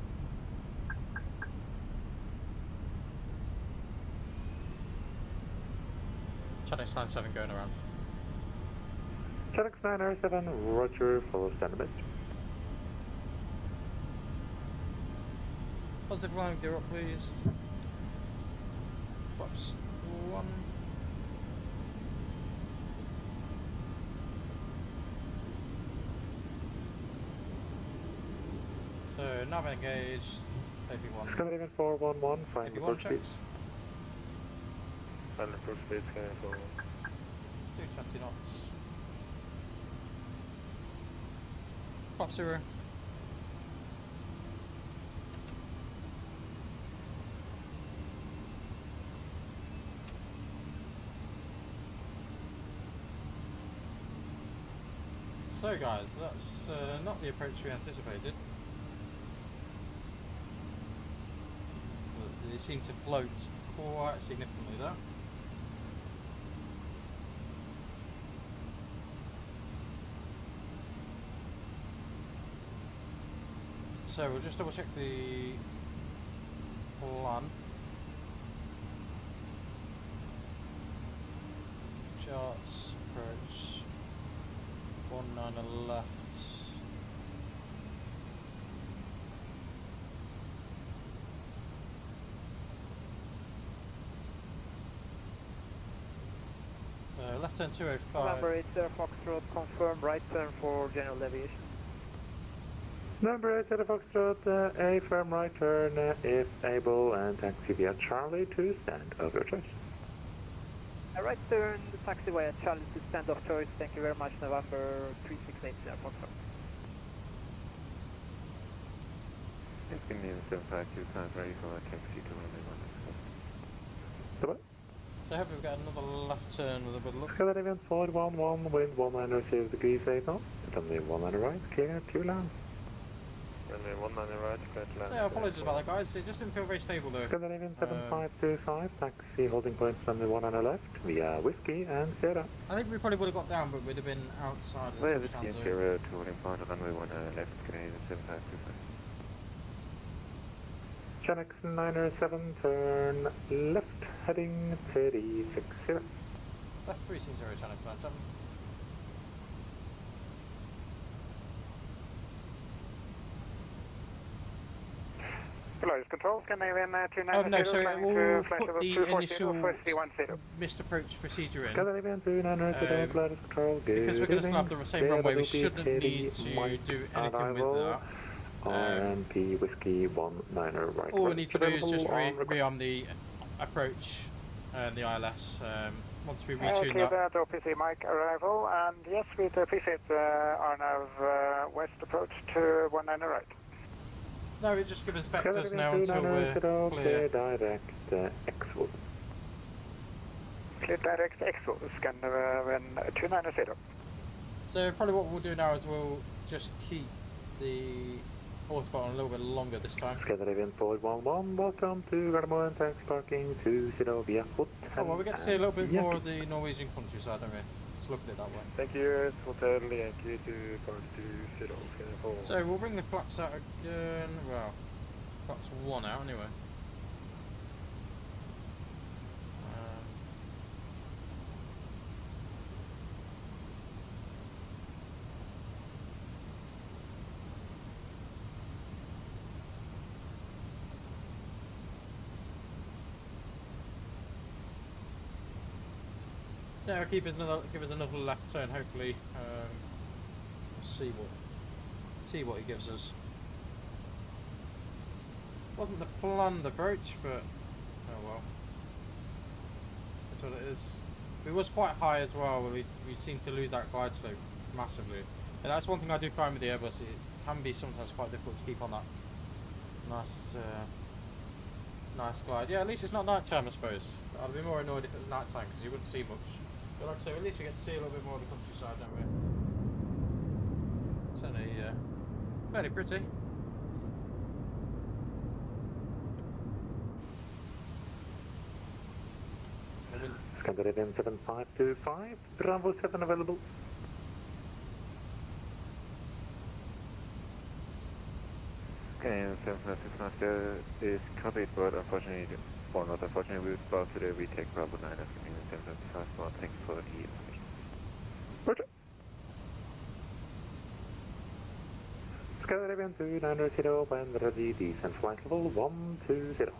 Channel 97 going around.
Channel 907, roger, follow standard bit.
Positive line, gear up please. Flaps 1. So nav engaged, AP1.
Scandinavian 411, find
AP1 checked.
And approach speed scanning for
220 knots. Flap 0. So guys, that's not the approach we anticipated. They seem to float quite significantly there. So we'll just double check the plan. Charts, approach, 19 left. Left turn 205.
November 8 Foxtrot, confirm right turn for general aviation.
Number 8 Foxtrot, a firm right turn if able, and taxi via Charlie to stand of your choice.
Right turn, taxi via Charlie to stand of choice. Thank you very much, November 368 Foxtrot.
Escalator 7525 ready for taxi to runway 1.
So hopefully we get another left turn with a bit of luck.
Escalator 411, wind 190 degrees 8 knots, runway 19 right, clear to land.
Runway 19 right, clear to land.
So apologies about that, guys. It just didn't feel very stable though.
Escalator 7525, taxi holding point runway 19 left via Whiskey and Sierra.
I think we probably would have got down, but we'd have been outside of the touchdown zone.
Interior to holding point runway 19 left, Canadian 7525.
Channel 907, turn left, heading 3060.
Left 360, channel 97.
Close control, Scandinavian 290.
Oh no, sorry, we'll
flight
put
level
the
240,
initial
410.
missed approach procedure in.
Scandinavian 290, close control, good
Because we're going to still have the same runway, we shouldn't need to do anything with that.
RMP Whiskey 19 right.
All we need to do is just rearm the approach and the ILS once we retune that.
That OPC Mike arrival, and yes, we appreciate RNAV west approach to 19 right.
So now we just give us vectors now until we're clear.
Direct X-Wood.
Clear direct X-Wood, Scandinavian 290.
So probably what we'll do now is we'll just keep the orthopod on a little bit longer this time.
Scandinavian 411, welcome to Gardermoen, taxi parking 20 via foot.
Oh well, we get to see a little bit more of the Norwegian countryside, don't we? Let's look at it that way.
Thank you, Hotel Yankee to park 20.
So we'll bring the flaps out again, well, flaps 1 out anyway. So now give us another left turn. Hopefully, we'll see what he gives us. Wasn't the planned approach, but oh well. That's what it is. It was quite high as well. We seemed to lose that glide slope massively, and that's one thing I do find with the Airbus. It can be sometimes quite difficult to keep on that nice glide. Yeah, at least it's not night time, I suppose. I'd be more annoyed if it was night time because you wouldn't see much. But like I say, at least we get to see a little bit more of the countryside, don't we? Certainly, very pretty.
Scandinavian 7525, Bravo 7 available.
Canadian 7525 is copied, but unfortunately, or not unfortunately, we will today we take Bravo 9 as Canadian 775, so thanks for the information.
Roger. Scandinavian 290, when ready, descent flight level 120.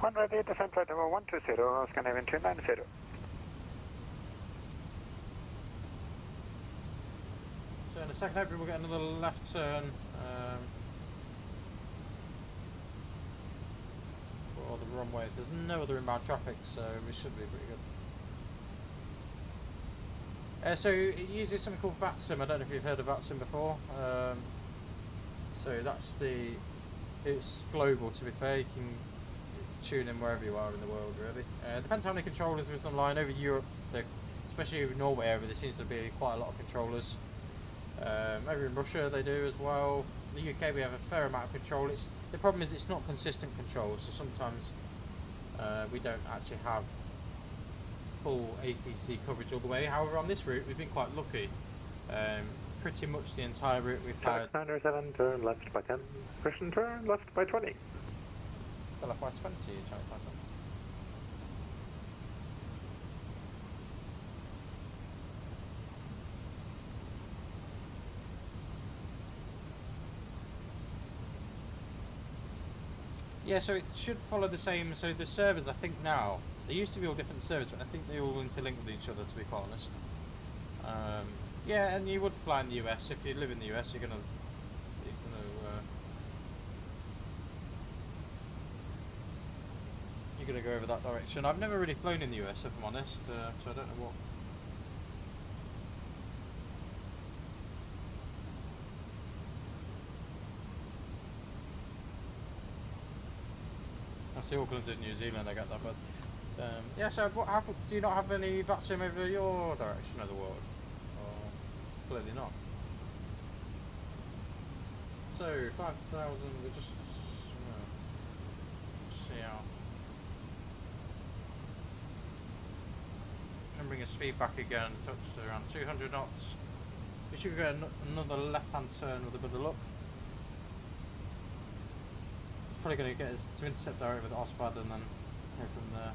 When ready, descent flight level 120, Scandinavian 290.
So in a second, hopefully we'll get another left turn. For the runway. There's no other inbound traffic, so we should be pretty good. So it uses something called VATSIM. I don't know if you've heard of VATSIM before. So that's it's global, to be fair. You can tune in wherever you are in the world, really. Depends how many controllers there is online. Over Europe, especially in Norway area, there seems to be quite a lot of controllers. Over in Russia they do as well. In the UK we have a fair amount of control. The problem is it's not consistent control, so sometimes we don't actually have full ATC coverage all the way. However, on this route we've been quite lucky. Pretty much the entire route we've had.
907, turn left by 10. Christian, turn left by 20.
Go left by 20, Chinese Tyson. Yeah, so it should follow the same. So the servers, I think now, they used to be all different servers, but I think they all interlink with each other, to be quite honest. Yeah, and you would fly in the US. If you live in the US, you're gonna go over that direction. I've never really flown in the US, if I'm honest, so I don't know what. I see Auckland's in New Zealand, I get that, but yeah. So, do you not have any VATSIM over your direction of the world? Or clearly not. So 5,000. We just see how. And bring his speed back again, touch to around 200 knots. We should get another left-hand turn with a bit of luck. It's probably going to get us to intercept direct with OSPAD and then go from there.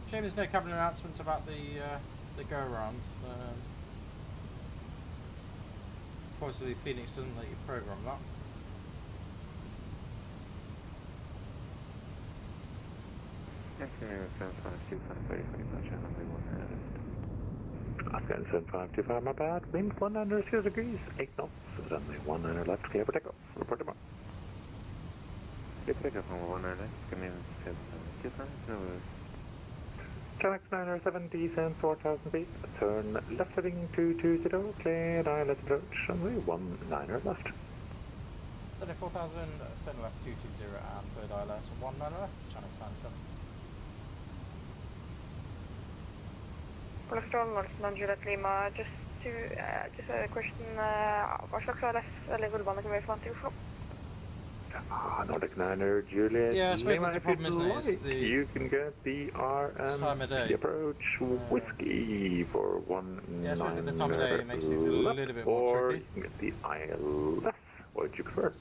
Shame there's no cabinet announcements about the go-around. Obviously, Phoenix doesn't let you program that.
Afghan 7525, my bad. Wind 100 degrees, 8 knots. Runway 19 left, clear for takeoff. Report them up.
Clear for takeoff on 19 left, come in 725, no worries.
Channel 907, descend 4,000 feet, turn left heading 220, cleared ILS approach, runway 19 left.
Turn 4,000, turn left 220 and cleared ILS 19 left, channel 907.
Police Control, North Juliet Lima, just a question, hva slags ILS eller rullebane kan vi forvente i Oslo?
Nordic 9er, Juliet,
yeah, I suppose
Lima,
that's the problem, isn't it? It's the
you can get the
time of day.
the approach whiskey for 19
yeah, I suppose at the time of day it makes things a little bit more
or
tricky.
you can get the ILS. What would you prefer?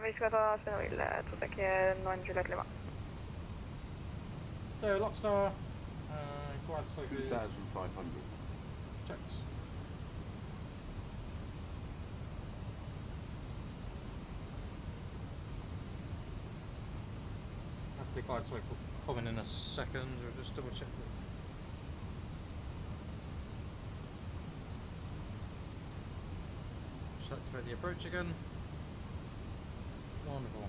Vi skal ta spennende to dekke 9 Juliet Lima.
So, Lockstar, quad slope is
2,500.
Checks. Hopefully glide slope will come in a second, we'll just double check that. Just activate the approach again. Wonderful.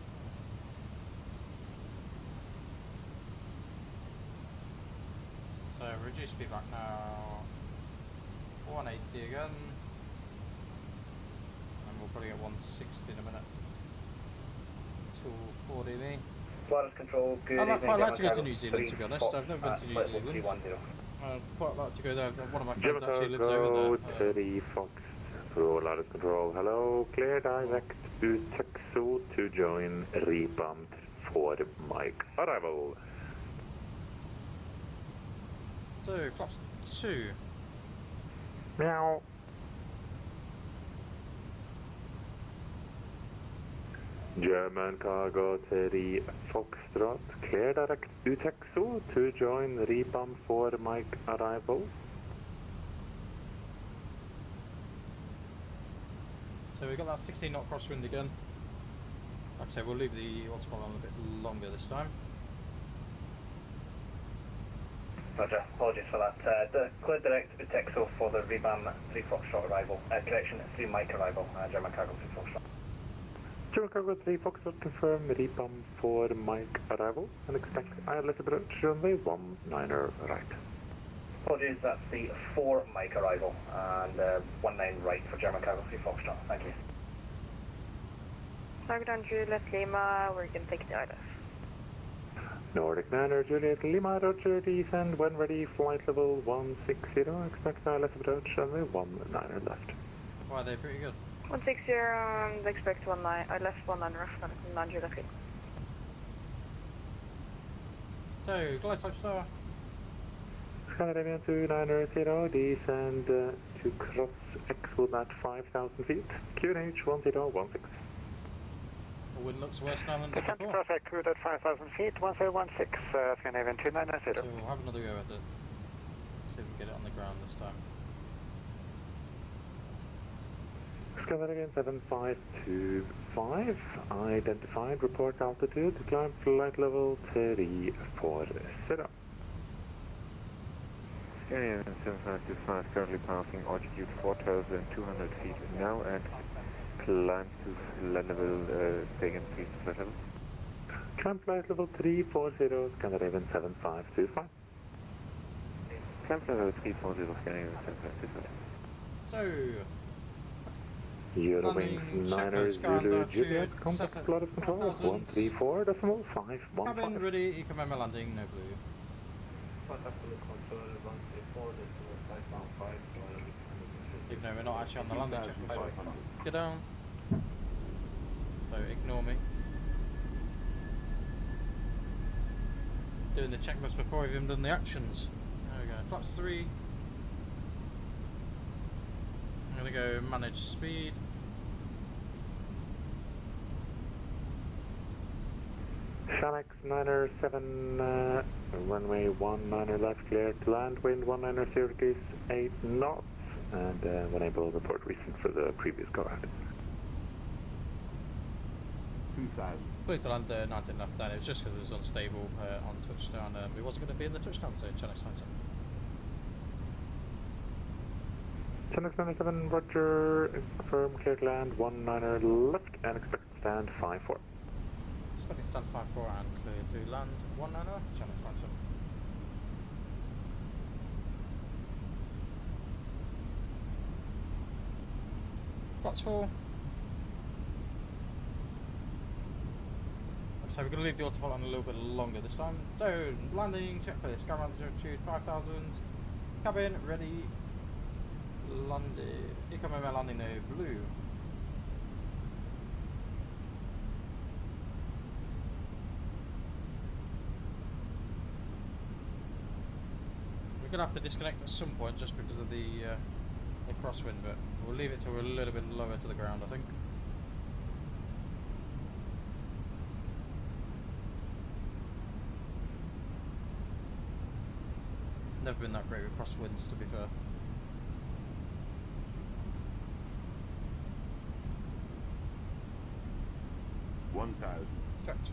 So reduce speed back now, 180 again, and we'll probably get 160 in a minute. 240 me.
Wireless control, good evening.
I'd like to go to New Zealand, to be honest. I've never been to New Zealand. I'd quite like to go there. One of my friends actually lives over there.
30 Fox, wireless control. Hello, clear direct to Texel to join rebumped for Mike. Arrival.
So, flaps 2.
Meow. German cargo 30 Foxtrot, clear direct to Texel to join rebump for Mike arrival.
So we've got that 16 knot crosswind again. Like I say, we'll leave the autopilot on a bit longer this time.
Roger, apologies for that. Clear direct to Texel for the rebam 3 Foxtrot arrival. Correction, 3 Mike arrival, German cargo 3 Foxtrot.
German cargo 3 Foxtrot confirm rebump for Mike arrival and expect ILS approach runway 19 right.
Apologies, that's the 4 Mike arrival and 19 right for German cargo 3 Foxtrot. Thank you.
Target on Juliet Lima, we're going to take the ILS.
Nordic 9er, Juliet Lima, Roger, descend when ready, flight level 160, expect ILS approach runway 19 left.
Why, they're pretty good.
160 and expect 19, ILS 19 left, 9 Juliet Lima.
So, glide slope star.
Scandinavian 290, descend to cross X will at 5,000 feet, QNH 1016.
wind looks worse now than it did
Descent to
before.
perfect cruise at 5,000 feet, 1016, Scandinavian 290.
So we'll have another go at it. See if we can get it on the ground this time.
Scandinavian 7525, identified, report altitude, climb flight level 340.
Scandinavian 7525 currently passing altitude 4,200 feet now and climb to flight level, say again please, flight level.
Climb flight level 340, Scandinavian 7525.
Climb flight level 340, Scandinavian 7525.
So,
Eurowings Niner Zulu Juliet, contact flight of control 134.515.
cabin ready, ECMM landing, no blue. Even though we're not actually on the landing checklist. Get down. So ignore me. Doing the checklist before we've even done the actions. There we go. Flaps 3. I'm going to go manage speed.
Shanix Niner 7, runway 19 left, clear to land, wind 190 degrees, 8 knots, and when able, report reason for the previous go ahead.
2,000.
Clear to land 19 left down. It was just because it was unstable on touchdown. It wasn't going to be in the touchdown, so Shanix 97.
Shanix 97, roger, confirm, clear to land, 19 left, and expect to stand 5-4.
Expecting stand 5-4 and clear to land 19 left, Shanix 97. Plots 4. So we're going to leave the autopilot on a little bit longer this time. So, landing, check clear, sky around 02, 5,000. Cabin, ready, landing. ECMM landing, no blue. We're going to have to disconnect at some point just because of the crosswind, but we'll leave it till we're a little bit lower to the ground, I think. Never been that great with crosswinds, to be fair. Checked.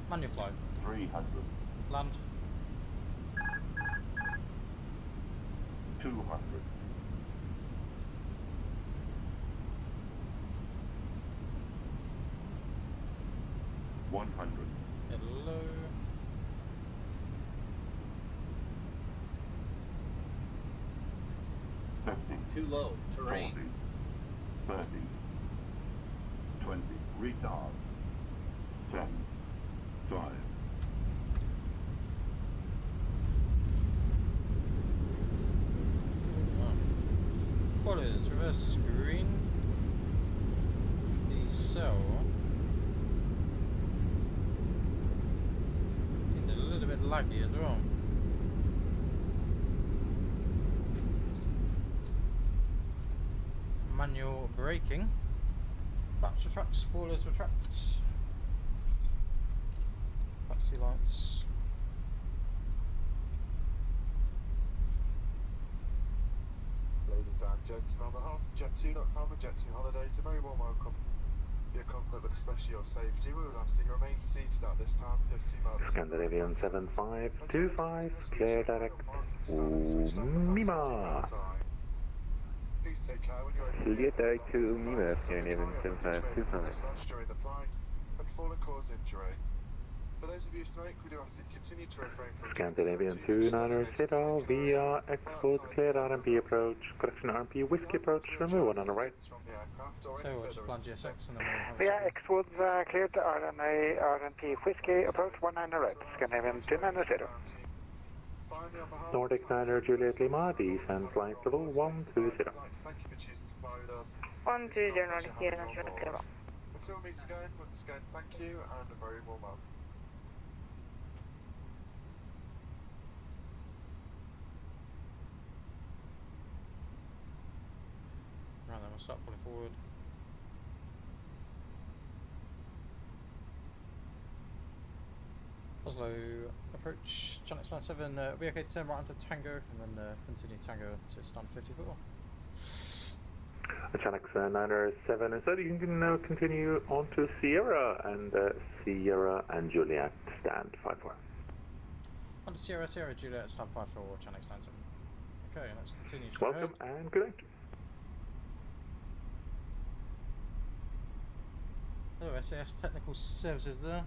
Manual flight.
300.
Land.
200. 100.
Hello.
Too low. Terrain.
40, 30, 20. Retard. 7, 5.
What is reverse screen? The cell. It's a little bit laggy as well. Manual braking. Flaps retract, spoilers retract. Taxi lights.
Ladies and gentlemen, on behalf of Jet2.com and Jet2 Holidays, a very warm welcome. your comfort, but especially your safety, we would ask that you remain seated at this time. Your seatbelts.
Scandinavian 7525, clear direct Mima.
Please take care when you're
Clear direct to Mima, Scandinavian 7525.
during the flight and fall and cause injury. For those of you snake, we do ask that you continue to refrain from
Scandinavian 290, via X-Foot, clear RMP approach, correction RMP whiskey approach, remove one on the right.
So we'll just plan GSX and then we'll have
Via X-Woods, cleared to RNP Whiskey, approach 19 right, Scandinavian 290.
Nordic 9 Juliet Lima, descent flight level 120.
Thank you for choosing to fly with us.
120 Nordic here, Juliet Lima.
Until we meet again, once again, thank you and a very warm welcome.
Right then, we'll start pulling forward. Oslo approach, channel 97, be okay to turn right onto Tango and then continue Tango to stand 54.
Channel 907, so you can now continue on to Sierra and Juliet, stand 54.
On to Sierra, Juliet, stand 54, channel 97. Okay, let's continue straight
Welcome
ahead.
and good night.
Oh, SAS Technical Services there.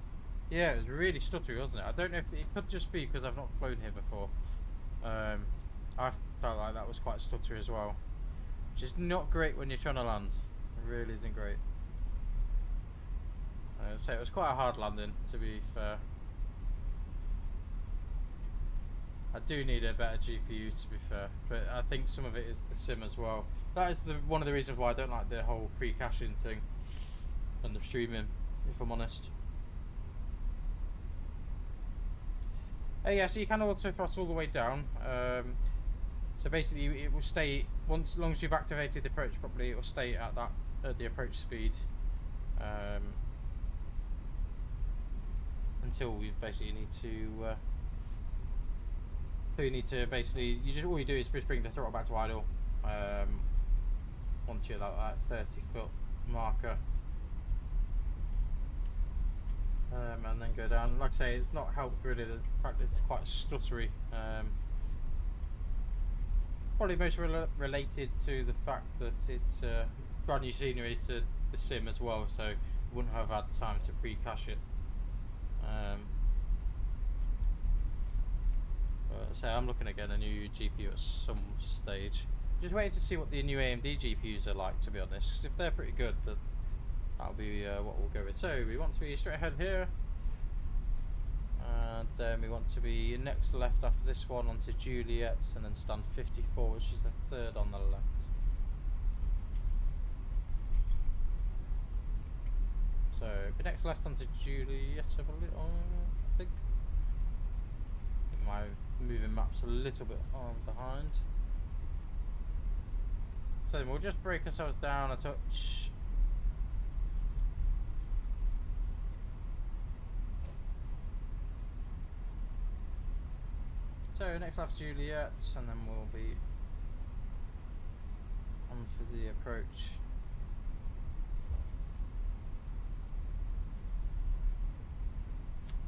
Yeah, it was really stuttery, wasn't it? I don't know if it could just be because I've not flown here before. I felt like that was quite stuttery as well, which is not great when you're trying to land. It really isn't great. So it was quite a hard landing, to be fair. I do need a better GPU, to be fair, but I think some of it is the sim as well. That is one of the reasons why I don't like the whole pre-caching thing and the streaming, if I'm honest. Yeah, so you can also throttle all the way down. So basically, it will stay as long as you've activated the approach properly. It will stay at that the approach speed until you basically need to. So you need to basically all you do is just bring the throttle back to idle once you're at that 30-foot marker. And then go down. Like I say, it's not helped really. The fact it's quite stuttery. Probably most related to the fact that it's brand new scenery to the sim as well, so you wouldn't have had time to pre-cache it. So I'm looking at getting a new GPU at some stage. Just waiting to see what the new AMD GPUs are like, to be honest. Because if they're pretty good, then that'll be what we'll go with. So we want to be straight ahead here, and then we want to be next left after this one onto Juliet, and then stand 54, which is the third on the left. So be next left onto Juliet, I believe. I think my moving map's a little bit on behind. So then we'll just break ourselves down a touch. So next left Juliet, and then we'll be on for the approach.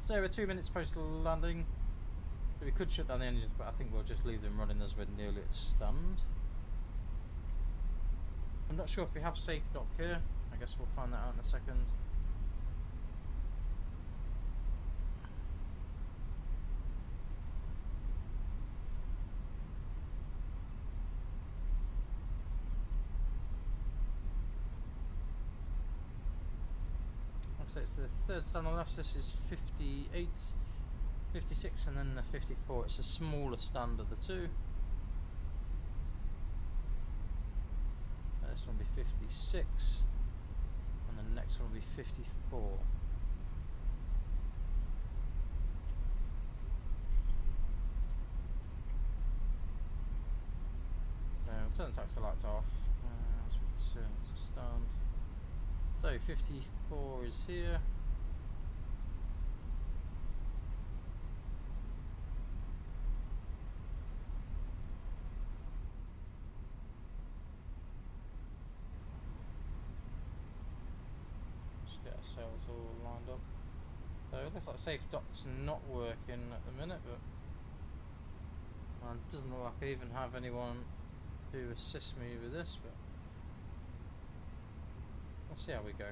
So we're 2 minutes post landing. So we could shut down the engines, but I think we'll just leave them running as we're nearly at stand. I'm not sure if we have safe dock here. I guess we'll find that out in a second. So it's the third stand on the left. This is 58, 56, and then the 54. It's a smaller stand of the two. This one will be 56, and the next one will be 54. So we'll turn the taxi lights off. Let's return to stand. So 54 is here. sails all lined up. So it looks like safe dock's not working at the minute, but it doesn't look like I even have anyone to assist me with this, but we'll see how we go.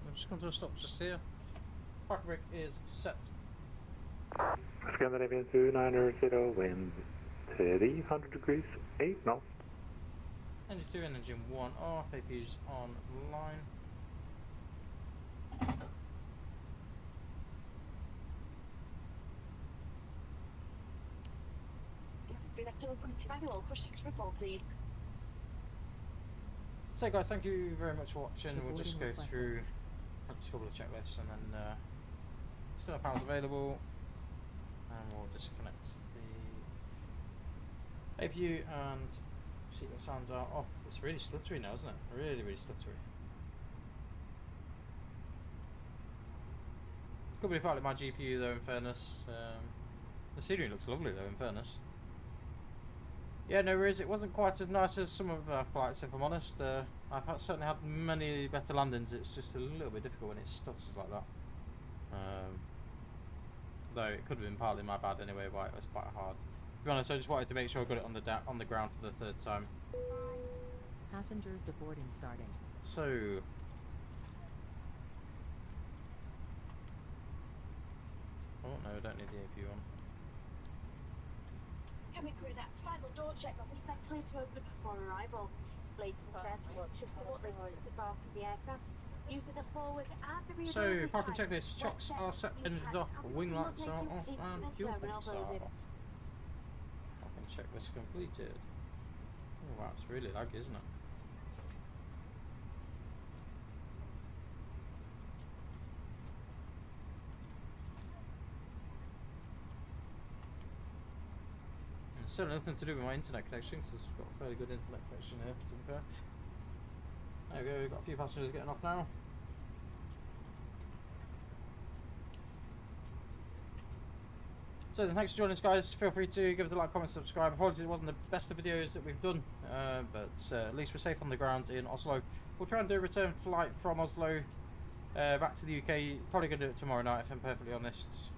I'm just going to stop just here. Parking brake is set.
Scandinavian 290, wind 300 degrees, 8 knots.
Engine 2 and engine 1 are APUs online. So guys, thank you very much for watching. We'll just go through a couple of checklists and then still have pounds available, and we'll disconnect the APU and see what sounds are. Oh, it's really stuttery now, isn't it? Really, really stuttery. Could be partly my GPU though, in fairness. The scenery looks lovely though, in fairness. Yeah, no worries. It wasn't quite as nice as some of our flights, if I'm honest. I've certainly had many better landings. It's just a little bit difficult when it stutters like that. Though it could have been partly my bad anyway, why it was quite hard. To be honest, I just wanted to make sure I got it on the ground for the third time.
Passengers deboarding starting.
So, oh no, I don't need the APU on.
Coming through that final door check, but we expect clear to open before arrival. Ladies and gentlemen, should support the bar to the aircraft. Using the forward and the rear.
So, parking checklist, chocks are set, engines off, wing lights are off, and fuel pumps are off. Parking checklist completed. Oh wow, it's really laggy, isn't it? Still nothing to do with my internet connection because we've got a fairly good internet connection here, to be fair. There we go, we've got a few passengers getting off now. So then, thanks for joining us guys. Feel free to give us a like, comment, subscribe. Apologies it wasn't the best of videos that we've done, but at least we're safe on the ground in Oslo. We'll try and do a return flight from Oslo back to the UK. Probably going to do it tomorrow night if I'm perfectly honest.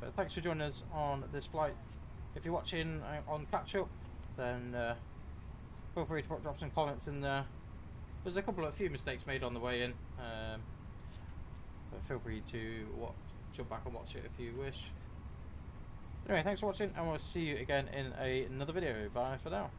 But thanks for joining us on this flight. If you're watching on catch up, then feel free to drop some comments in there. There's a few mistakes made on the way in, but feel free to jump back and watch it if you wish. Anyway, thanks for watching, and we'll see you again in another video. Bye for now.